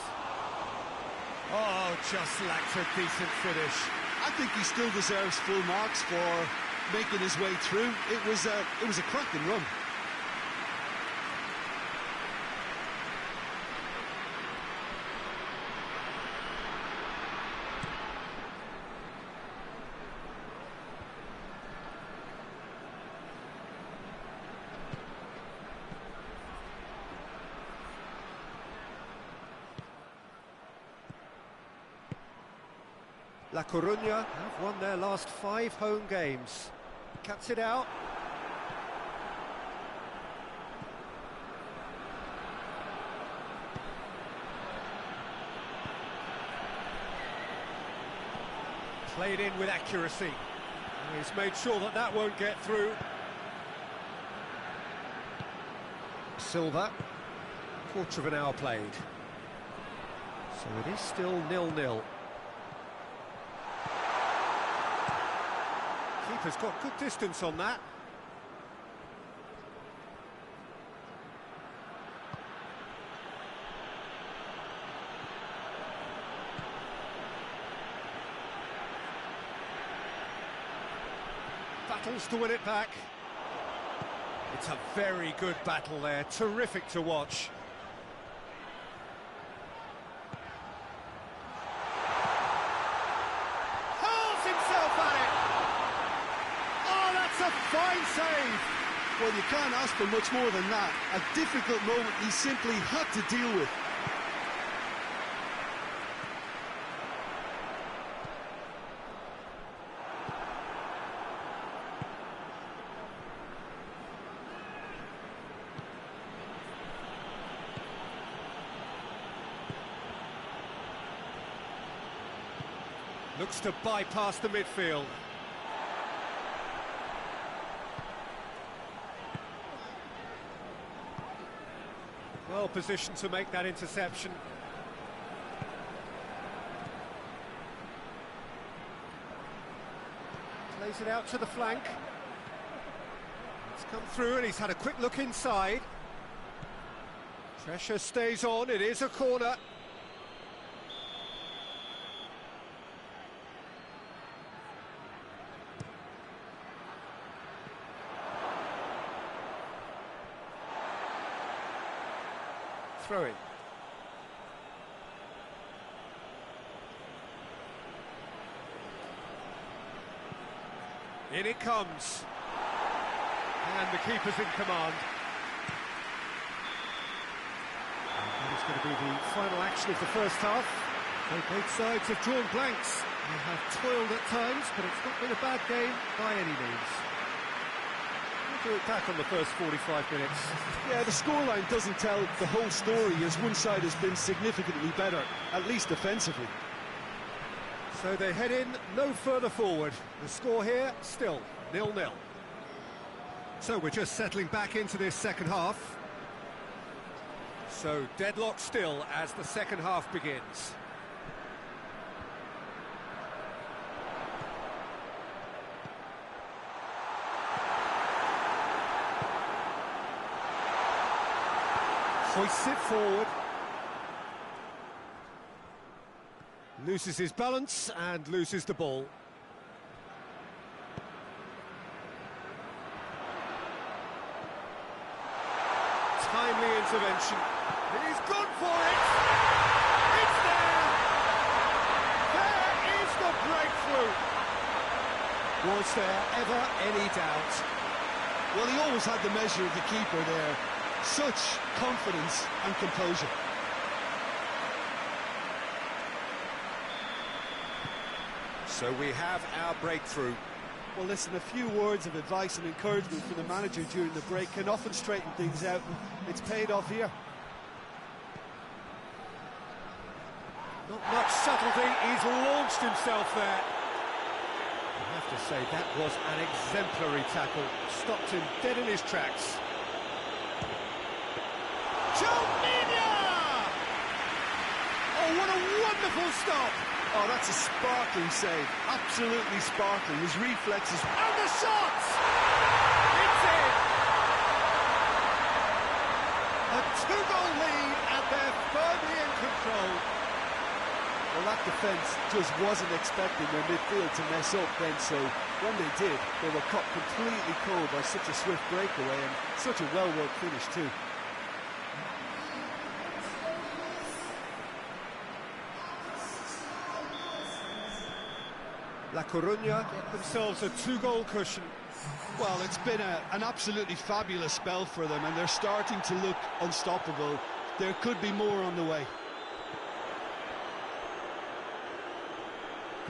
Oh, just lacked a decent finish. I think he still deserves full marks for making his way through. It was a cracking run. La Coruña have won their last 5 home games. Cuts it out. Played in with accuracy. And he's made sure that that won't get through. Silva. Quarter of an hour played. So it is still 0-0. Keeper's got good distance on that. Battles to win it back. It's a very good battle there, terrific to watch. Fine save! Well, you can't ask for much more than that. A difficult moment he simply had to deal with. Looks to bypass the midfield. Well positioned to make that interception. Plays it out to the flank. It's Come through and he's had a quick look inside. Pressure stays on, it is a corner. Throw in. In it comes. And the keeper's in command. And that is going to be the final action of the first half. Both sides have drawn blanks. They have toiled at times, but it's not been a bad game by any means. We'll do it back on the first 45 minutes. Yeah, the scoreline doesn't tell the whole story, as one side has been significantly better, at least defensively. So they head in no further forward. The score here, still 0-0. So we're just settling back into this second half. So deadlock still as the second half begins. Hoists it forward. Loses his balance and loses the ball. Timely intervention. And he's gone for it! It's there! There is the breakthrough! Was there ever any doubt? Well, he always had the measure of the keeper there. Such confidence and composure. So we have our breakthrough. Well, listen, a few words of advice and encouragement from the manager during the break can often straighten things out, and it's paid off here. Not much subtlety, he's launched himself there. I have to say, that was an exemplary tackle. Stopped him dead in his tracks. Oh, what a wonderful stop! Oh, that's a sparkling save. Absolutely sparkling. His reflexes. And the shot! It's in! A two-goal lead, and they're firmly in control. Well, that defence just wasn't expecting their midfield to mess up then, so when they did, they were caught completely cold by such a swift breakaway and such a well-worked finish too. La Coruña get themselves a two-goal cushion. Well, it's been an absolutely fabulous spell for them, and they're starting to look unstoppable. There could be more on the way.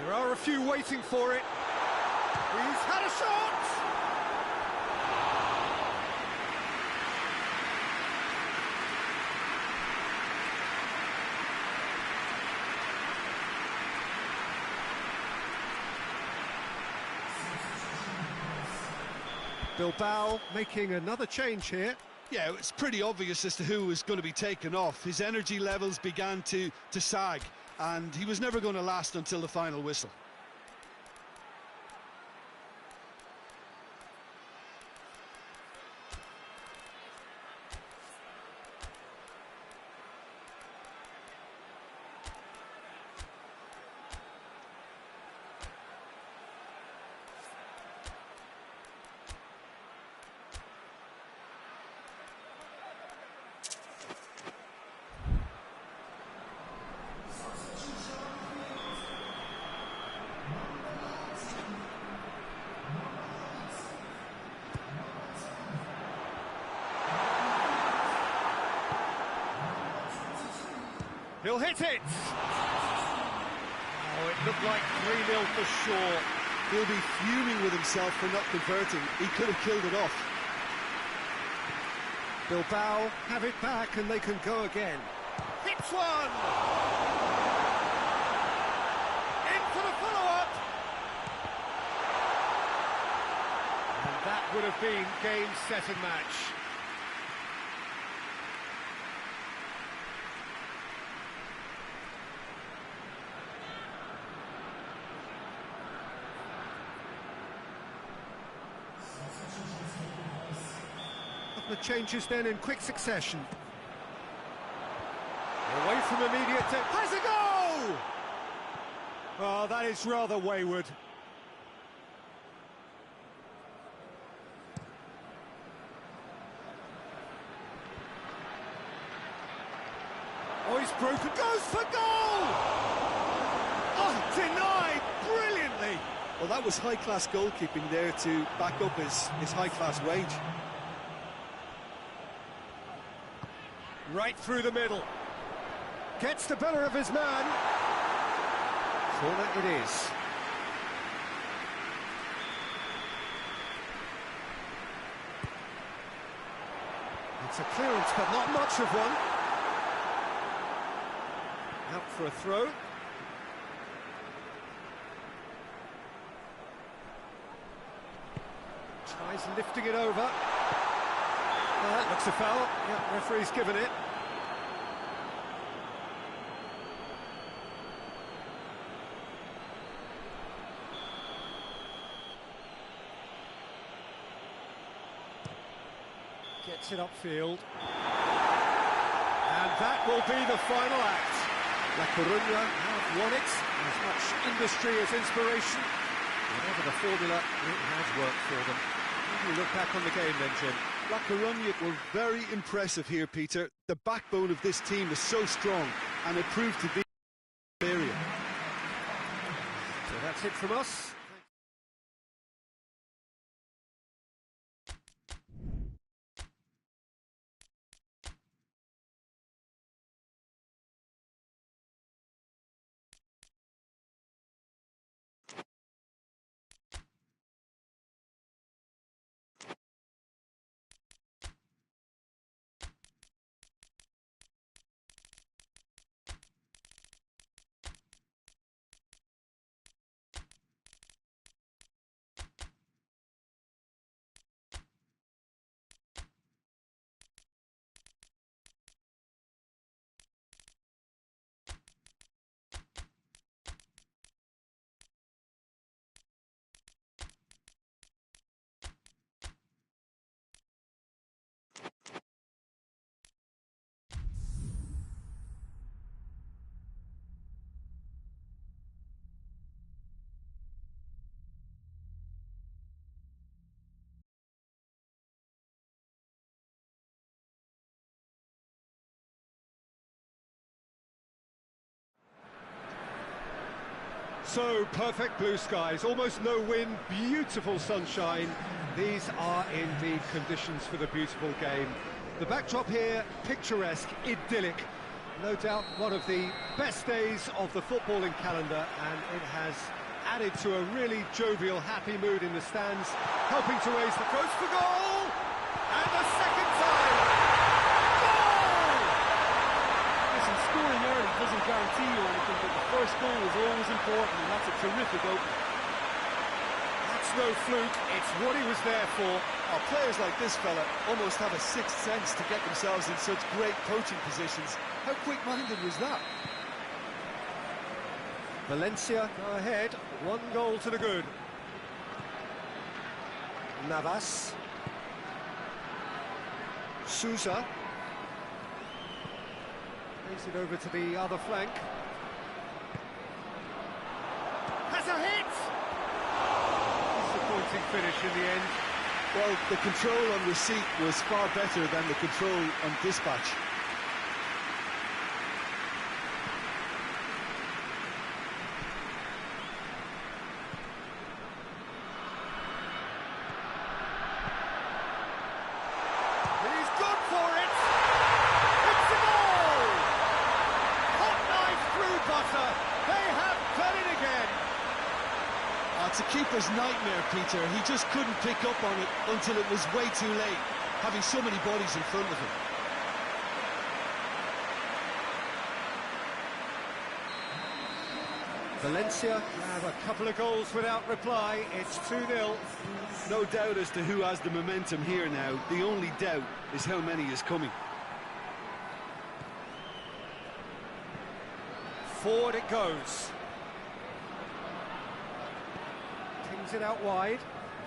There are a few waiting for it. He's had a shot! Bilbao making another change here. Yeah, it's pretty obvious as to who was going to be taken off. His energy levels began to sag, and he was never going to last until the final whistle. He'll hit it! Oh, it looked like 3-0 for sure. He'll be fuming with himself for not converting. He could have killed it off. Bilbao have it back and they can go again. Hits one! In for the follow-up! And that would have been game, set and match. The changes then in quick succession. Away from immediate... Has a goal! Oh, that is rather wayward. Oh, he's broken, goes for goal! Oh, denied brilliantly! Well, that was high-class goalkeeping there to back up his high-class wage. Right through the middle. Gets the better of his man. Corner it is. It's a clearance, but not much of one. Out for a throw. Tries lifting it over. That looks a foul. Yeah, referee's given it. Gets it upfield. And that will be the final act. La Coruña have won it. As much industry as inspiration. Whatever the formula, it has worked for them. When you look back on the game then, Jim. La Coruña were very impressive here, Peter. The backbone of this team is so strong, and it proved to be area. So that's it from us. So, perfect blue skies, almost no wind, beautiful sunshine. These are indeed conditions for the beautiful game. The backdrop here, picturesque, idyllic. No doubt one of the best days of the footballing calendar, and it has added to a really jovial, happy mood in the stands, helping to raise the goes for goal! And the second time! Goal! Listen, scoring early doesn't guarantee you anything, but the first goal is always important, and that's a terrific opening. That's no fluke, it's what he was there for. Oh, players like this fella almost have a sixth sense to get themselves in such great coaching positions. How quick-minded was that? Valencia go ahead, 1 goal to the good. Navas. Sousa. Plays it over to the other flank. Has a hit! Disappointing finish in the end. Well, the control on receipt was far better than the control on dispatch. He's gone for it! It's a goal! Hot knife through butter. They have done it again. It's a keeper's nightmare, Peter. He just couldn't pick up on it until it was way too late, having so many bodies in front of him. Valencia have a couple of goals without reply. It's 2-0. No doubt as to who has the momentum here now. The only doubt is how many is coming. Forward it goes. Pings it out wide.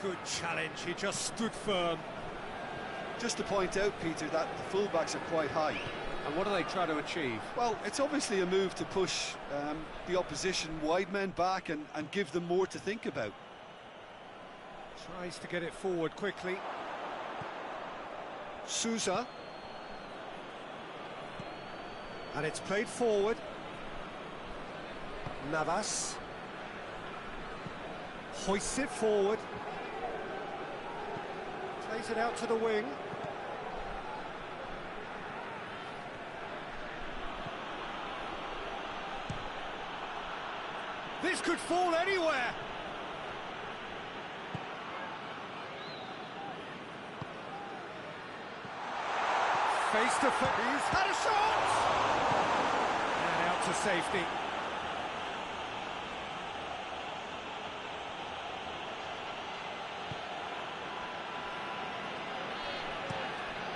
Good challenge, he just stood firm. Just to point out, Peter, that the fullbacks are quite high. And what do they try to achieve? Well, it's obviously a move to push the opposition wide men back and give them more to think about. Tries to get it forward quickly. Sousa. And it's played forward. Navas. Hoists it forward. Plays it out to the wing. This could fall anywhere. Face to face. He's had a shot! And out to safety.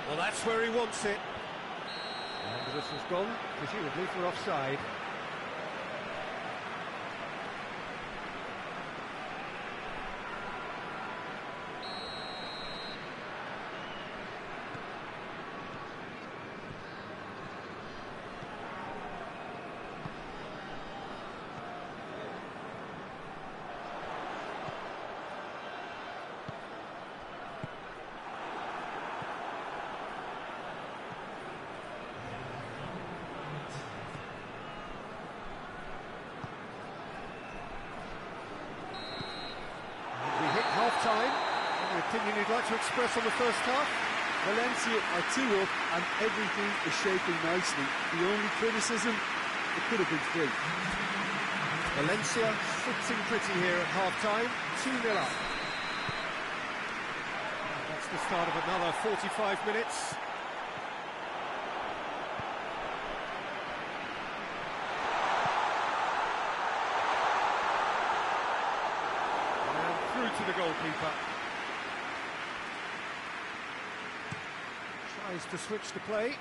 Well, that's where he wants it. And the whistle's gone, presumably for offside. Time. Any opinion you'd like to express on the first half? Valencia are 2 up and everything is shaping nicely. The only criticism, it could have been 3. Valencia sitting pretty here at half-time, 2-0 up. That's the start of another 45 minutes. To the goalkeeper. Tries to switch the play.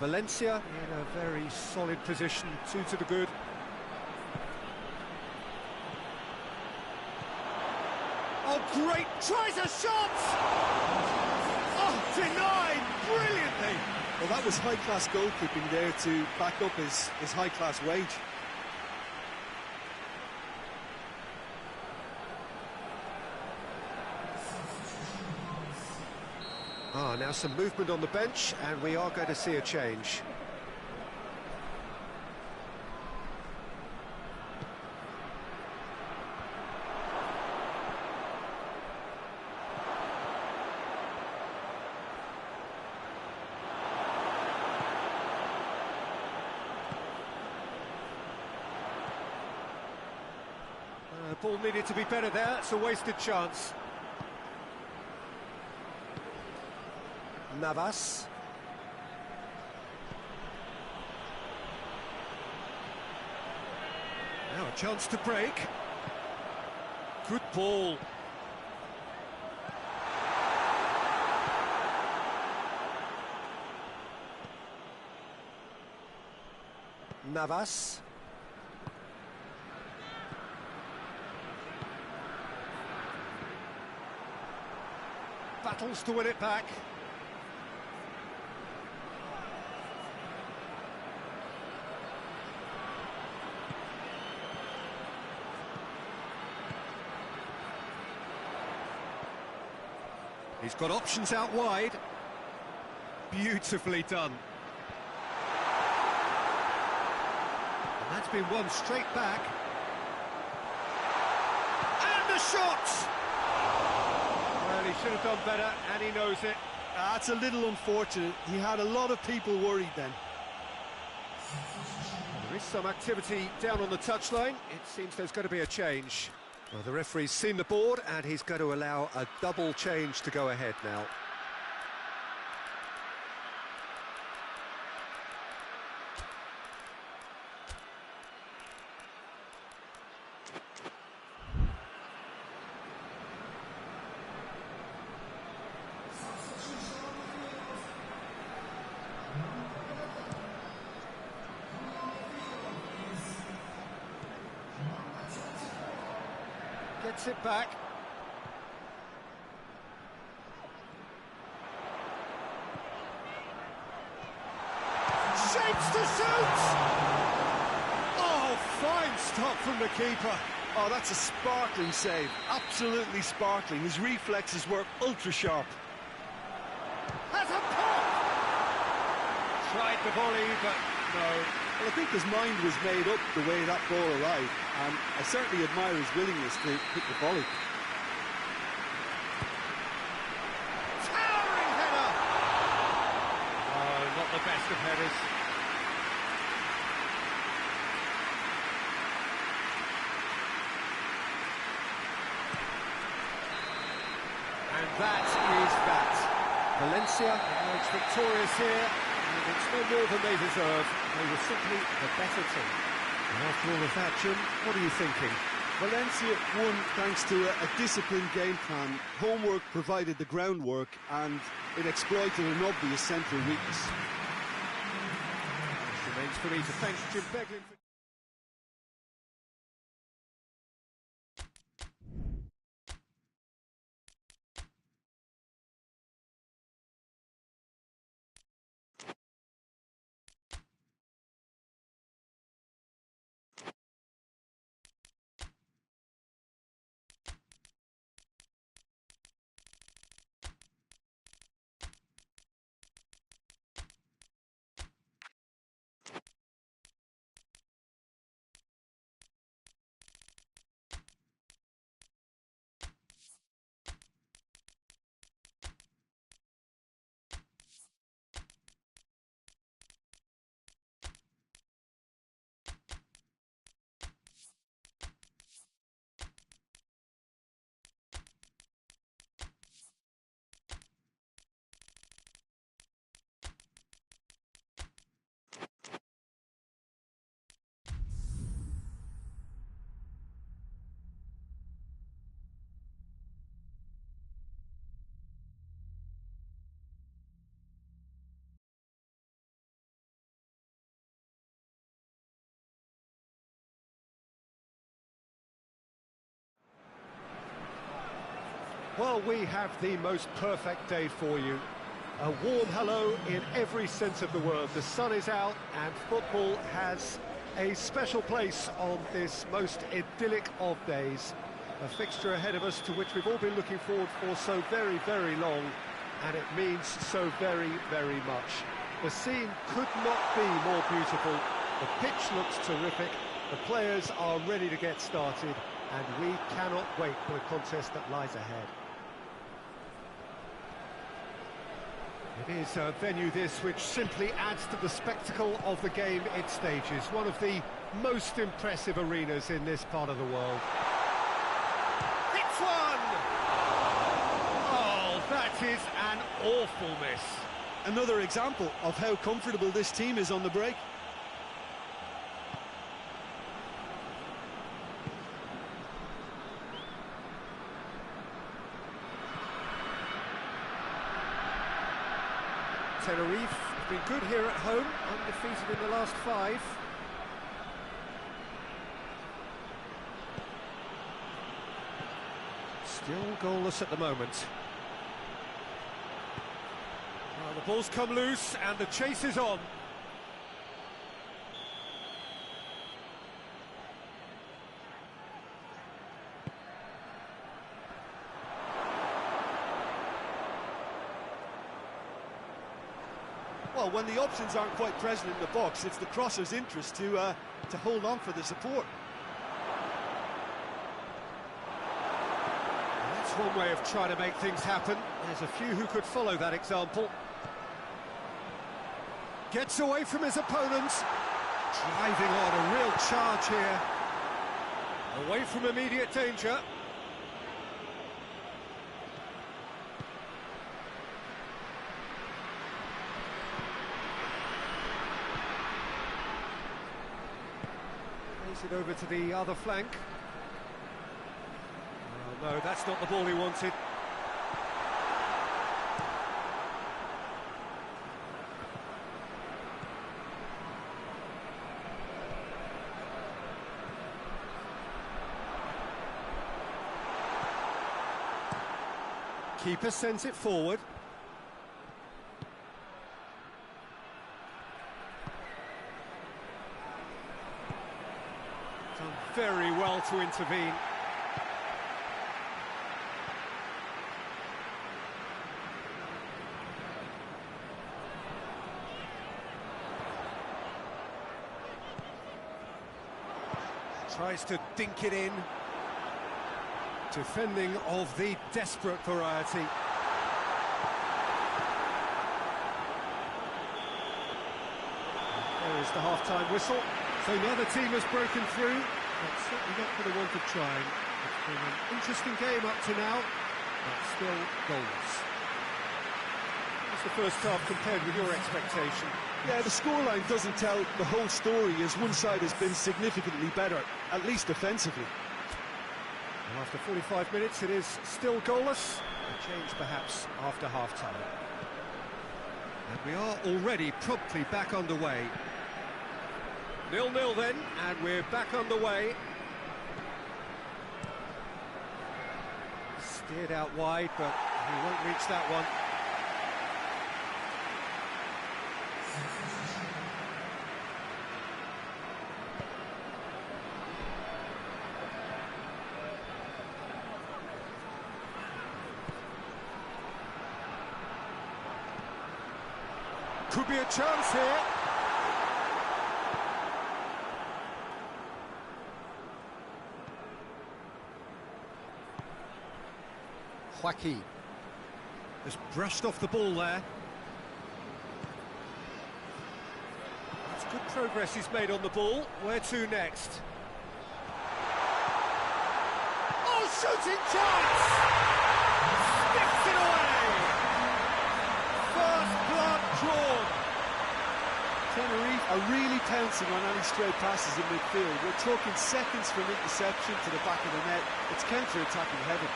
Valencia in a very solid position, 2 to the good. Oh, great! Tries a shot! Oh, denied brilliantly! Well, that was high-class goalkeeping there to back up his high-class wage. Now some movement on the bench, and we are going to see a change. Ball needed to be better there, it's a wasted chance. Navas. Now a chance to break. Good ball. Navas. Battles to win it back. He's got options out wide. Beautifully done. And that's been won straight back. And the shot! Well, he should have done better, and he knows it. That's a little unfortunate. He had a lot of people worried then. There is some activity down on the touchline. It seems there's going to be a change. Well, the referee's seen the board, and he's going to allow a double change to go ahead now. Gets it back. Shapes to shoot! Oh, fine stop from the keeper. Oh, that's a sparkling save. Absolutely sparkling. His reflexes were ultra sharp. Has a pop! Tried the volley, but no. Well, I think his mind was made up the way that ball arrived, and I certainly admire his willingness to hit the volley. Towering header! Oh, not the best of headers. And that is that. Valencia emerged victorious here, and it's no more than they deserve. They were simply the better team. And after all of that, Jim, what are you thinking? Valencia won thanks to a disciplined game plan. Homework provided the groundwork, and it exploited an obvious central weakness. It remains for me to thank Jim Beglin for... Well, we have the most perfect day for you. A warm hello in every sense of the word. The sun is out and football has a special place on this most idyllic of days. A fixture ahead of us to which we've all been looking forward for so very, very long, and it means so very, very much. The scene could not be more beautiful. The pitch looks terrific. The players are ready to get started, and we cannot wait for the contest that lies ahead. It is a venue this which simply adds to the spectacle of the game it stages. One of the most impressive arenas in this part of the world. Hits one! Oh, that is an awful miss. Another example of how comfortable this team is on the break. Tenerife have been good here at home, undefeated in the last 5. Still goalless at the moment. Well, the ball's come loose and the chase is on. Well, when the options aren't quite present in the box, it's the crosser's interest to hold on for the support. That's one way of trying to make things happen. There's a few who could follow that example. Gets away from his opponents. Driving on, a real charge here. Away from immediate danger. It over to the other flank. Oh, no, that's not the ball he wanted. Keeper sends it forward. Done very well to intervene. Tries to dink it in. Defending of the desperate variety. There is the half-time whistle. So neither team has broken through. That's certainly not going to want to try. It's been an interesting game up to now, but still goalless. What's the first half compared with your expectation? Yeah, the scoreline doesn't tell the whole story, as one side has been significantly better, at least defensively. And after 45 minutes, it is still goalless. A change perhaps after half-time. And we are already promptly back underway. 0-0 then, and we're back underway. Steered out wide, but he won't reach that one. Could be a chance here. Joaquin has brushed off the ball there. That's good progress he's made on the ball. Where to next? Oh, shooting chance! Sticks it away! First blood drawn. Tenerife are really pouncing on any stray passes in midfield. We're talking seconds from interception to the back of the net. It's counter-attacking heaven.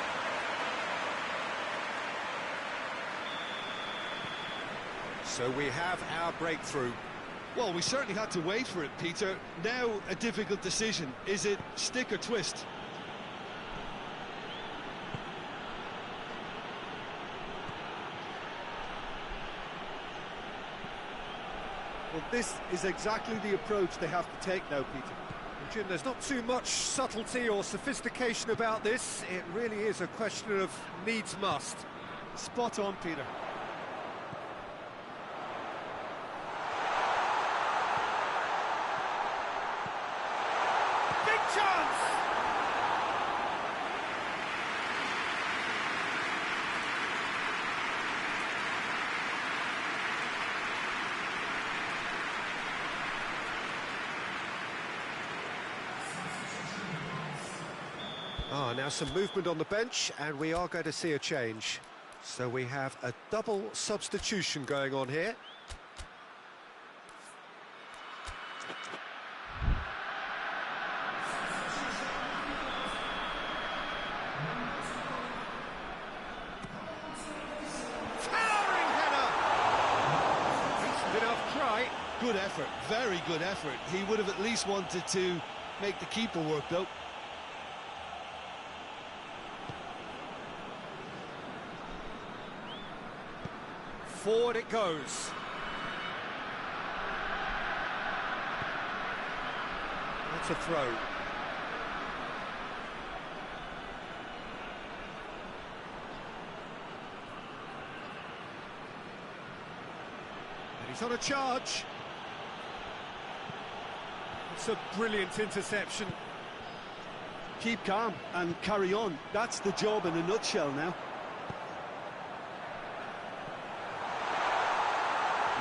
So we have our breakthrough. Well, we certainly had to wait for it, Peter. Now a difficult decision. Is it stick or twist? Well, this is exactly the approach they have to take now, Peter. And Jim, there's not too much subtlety or sophistication about this. It really is a question of needs must. Spot on, Peter. Big chance! Now some movement on the bench, and we are going to see a change. So we have a double substitution going on here. Towering header! Decent enough try. Good effort, very good effort. He would have at least wanted to make the keeper work, though. Forward it goes. That's a throw. And he's on a charge. It's a brilliant interception. Keep calm and carry on. That's the job in a nutshell now.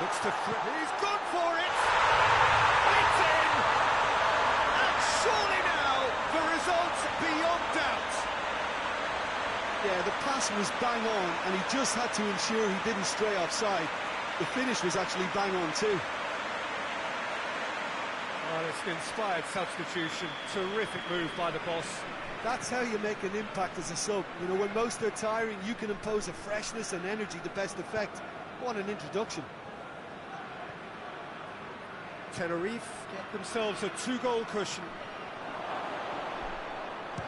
Looks to he's gone for it! It's in! And surely now, the result's beyond doubt. Yeah, the pass was bang on, and he just had to ensure he didn't stray offside. The finish was actually bang on too. Well, it's an inspired substitution. Terrific move by the boss. That's how you make an impact as a sub. You know, when most are tiring, you can impose a freshness and energy to best effect. What an introduction. Tenerife get themselves a 2-goal cushion.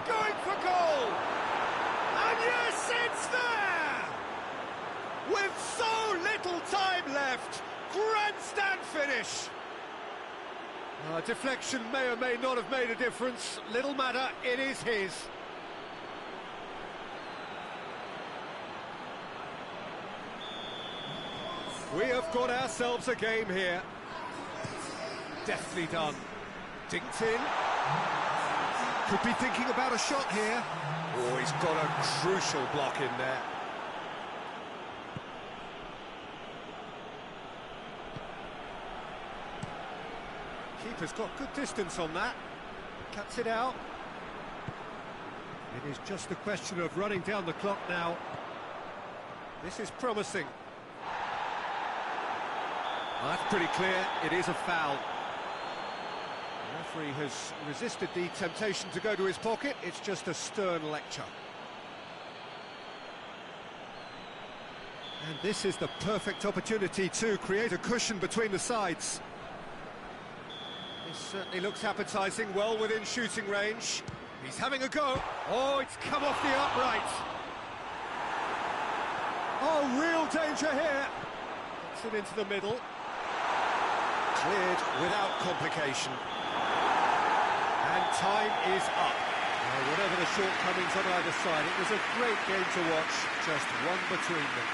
Going for goal! And yes, it's there! with so little time left. Grandstand finish. Deflection may or may not have made a difference. Little matter, it is his. We have got ourselves a game here. Deftly done. Dinked in. Could be thinking about a shot here. Oh, he's got a crucial block in there. Keeper's got good distance on that. Cuts it out. It is just a question of running down the clock now. This is promising. That's pretty clear, it is a foul. The referee has resisted the temptation to go to his pocket. It's just a stern lecture. And this is the perfect opportunity to create a cushion between the sides. This certainly looks appetising, well within shooting range. He's having a go. Oh, it's come off the upright. Oh, real danger here. Gets it into the middle. Cleared without complication. And time is up. Now, whatever the shortcomings on either side, it was a great game to watch, just one between them.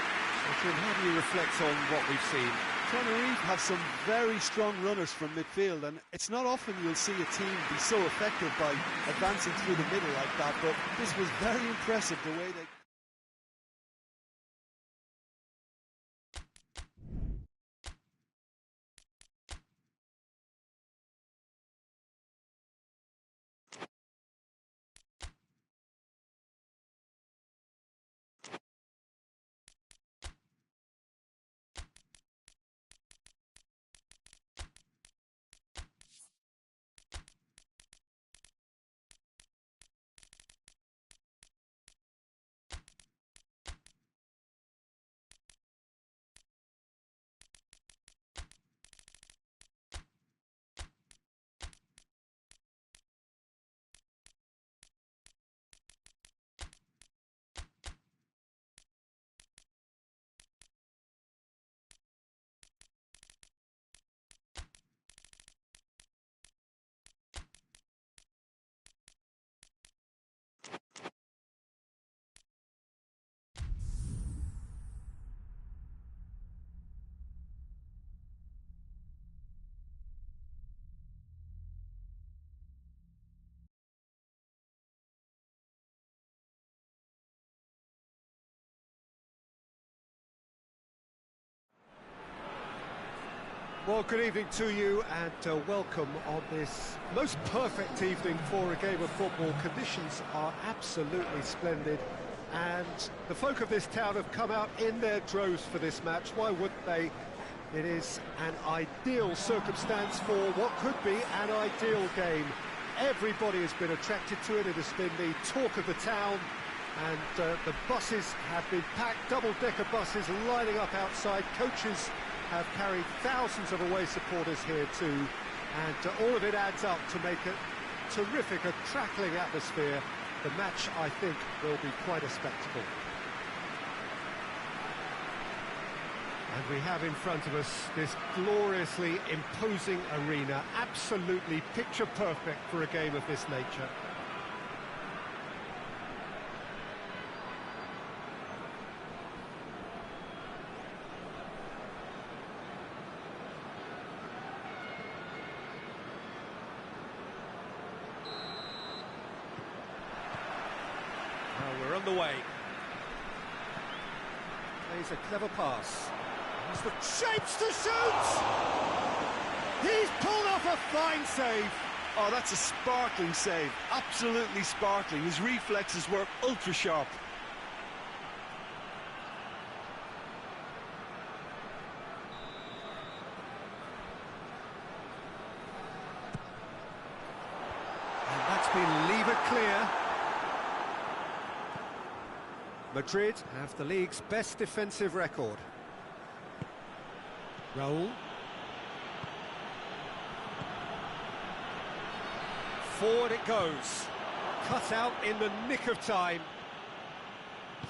So, Jim, how do you reflect on what we've seen? Torneo have some very strong runners from midfield, and it's not often you'll see a team be so effective by advancing through the middle like that, but this was very impressive, the way they... Well, good evening to you and welcome on this most perfect evening for a game of football. Conditions are absolutely splendid and the folk of this town have come out in their droves for this match. Why wouldn't they? It is an ideal circumstance for what could be an ideal game. Everybody has been attracted to it. It has been the talk of the town and the buses have been packed, double-decker buses lining up outside. Coaches have carried thousands of away supporters here too, and all of it adds up to make a terrific, crackling atmosphere. The match, I think, will be quite a spectacle. And we have in front of us this gloriously imposing arena, absolutely picture perfect for a game of this nature. We're on the way. Plays a clever pass. Has the shapes to shoot! He's pulled off a fine save. Oh, that's a sparkling save. Absolutely sparkling. His reflexes were ultra sharp. And that's been lever clear. Madrid have the league's best defensive record. Raul. Forward it goes. Cut out in the nick of time.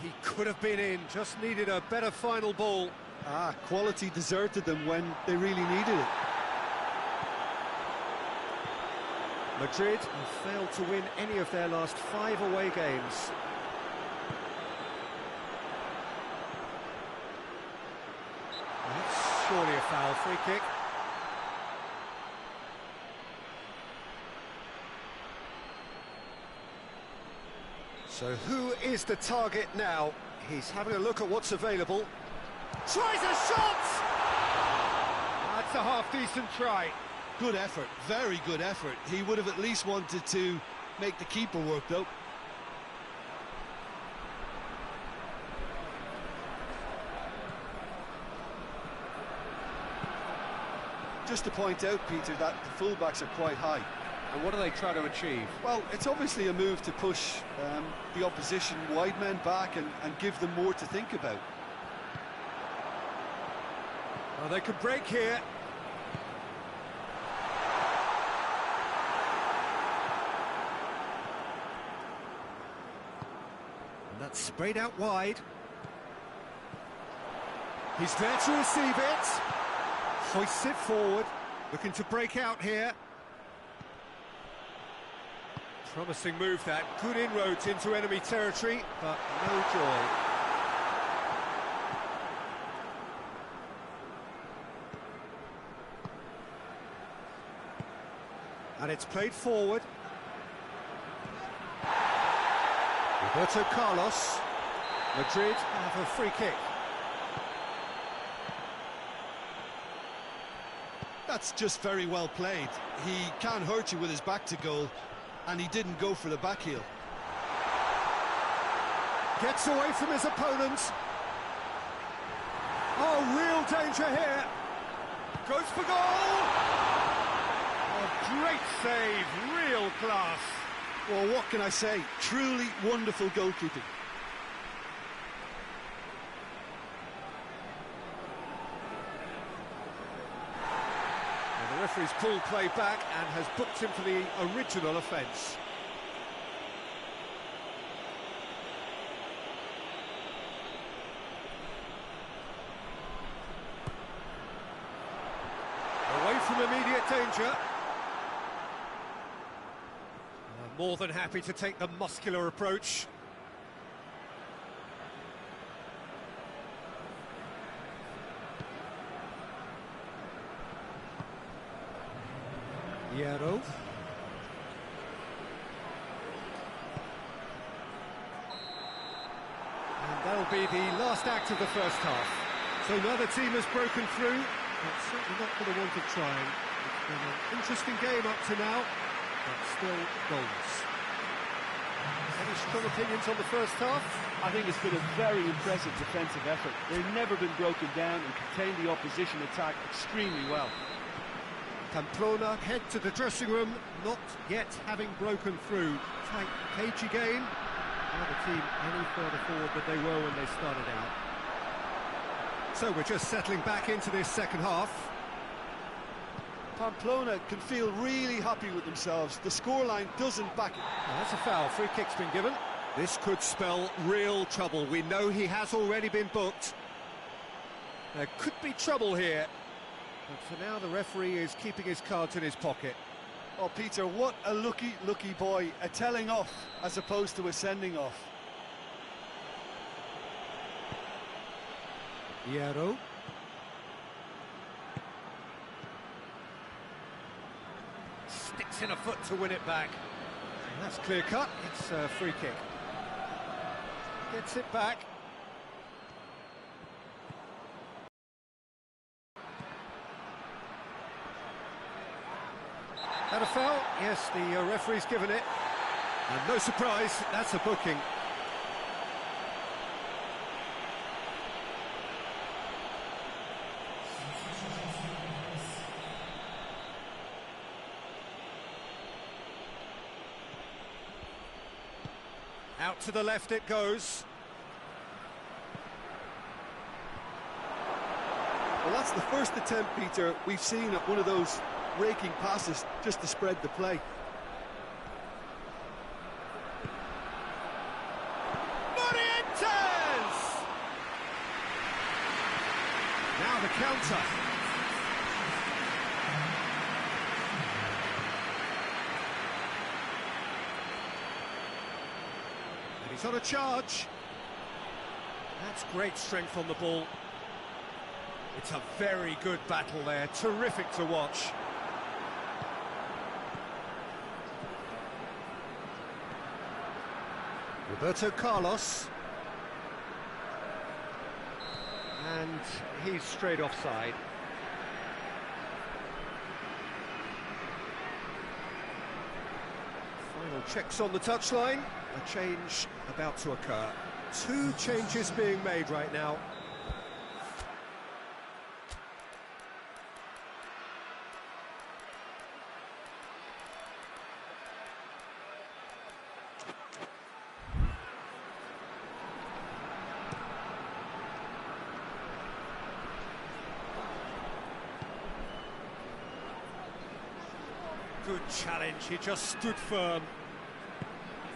He could have been in, just needed a better final ball. Quality deserted them when they really needed it. Madrid have failed to win any of their last 5 away games. That's surely a foul, free kick. So who is the target now? He's having a look at what's available. Tries a shot! That's a half-decent try. Good effort, very good effort. He would have at least wanted to make the keeper work, though. Just to point out, Peter, that the fullbacks are quite high. And what do they try to achieve? Well, it's obviously a move to push the opposition wide men back and give them more to think about. Well, they could break here. And that's sprayed out wide. He's there to receive it. Hoists it forward, looking to break out here. Promising move that, good inroads into enemy territory, but no joy. And it's played forward. Roberto Carlos. Madrid have a free kick. That's just very well played. He can't hurt you with his back to goal, and he didn't go for the back heel. Gets away from his opponent. Oh, real danger here. Goes for goal. Oh, great save, real class. Well, what can I say? Truly wonderful goalkeeping. The referee's pulled play back and has booked him for the original offence. Away from immediate danger. More than happy to take the muscular approach. Hierro. And that'll be the last act of the first half. So neither team has broken through, but certainly not for the want of trying. It's been an interesting game up to now, but still goals. Any strong opinions on the first half? I think it's been a very impressive defensive effort. They've never been broken down and contained the opposition attack extremely well. Pamplona head to the dressing room, not yet having broken through. Tight, cagey game. Now the team any further forward than they were when they started out. So we're just settling back into this second half. Pamplona can feel really happy with themselves. The scoreline doesn't back it. Now that's a foul. Free kick's been given. This could spell real trouble. We know he has already been booked. There could be trouble here. But for now, the referee is keeping his cards in his pocket. Oh, Peter, what a lucky boy. A telling off as opposed to a sending off. Hierro. Sticks in a foot to win it back. And that's clear cut. It's a free kick. Gets it back. That a foul? Yes, the referee's given it. And no surprise, that's a booking. Out to the left it goes. Well, that's the first attempt, Peter, we've seen at one of those raking passes just to spread the play. Morientes! He's on a charge. That's great strength on the ball. It's a very good battle there, terrific to watch. Roberto Carlos. And he's straight offside. Final checks on the touchline. A change about to occur. 2 changes being made right now. Good challenge, he just stood firm.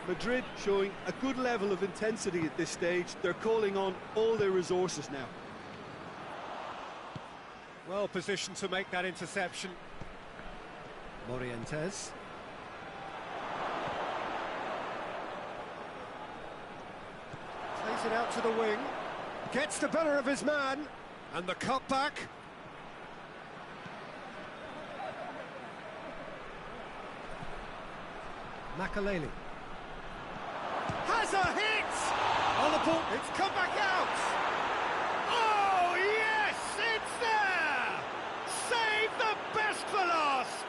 Madrid showing a good level of intensity at this stage. They're calling on all their resources now. Well positioned to make that interception. Morientes. Plays it out to the wing. Gets the better of his man. And the cutback. Makaleli. Has a hit! On the ball, it's come back out! Oh, yes, it's there! Save the best for last!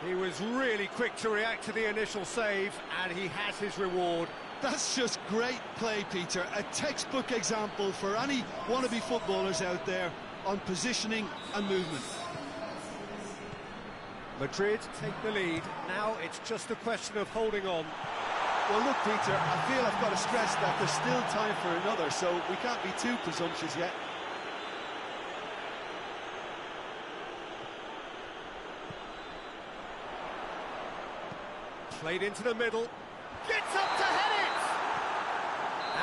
He was really quick to react to the initial save, and he has his reward. That's just great play, Peter. A textbook example for any wannabe footballers out there on positioning and movement. Madrid take the lead. Now it's just a question of holding on. Well, look, Peter, I feel I've got to stress that there's still time for another, so we can't be too presumptuous yet. Played into the middle. Gets up to head it!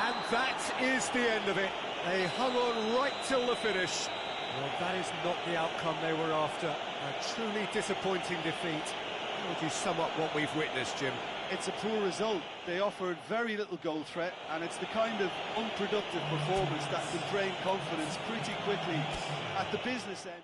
And that is the end of it. They hung on right till the finish. Well, that is not the outcome they were after. A truly disappointing defeat. How would you sum up what we've witnessed, Jim? It's a poor result. They offered very little goal threat, and it's the kind of unproductive performance that can drain confidence pretty quickly at the business end.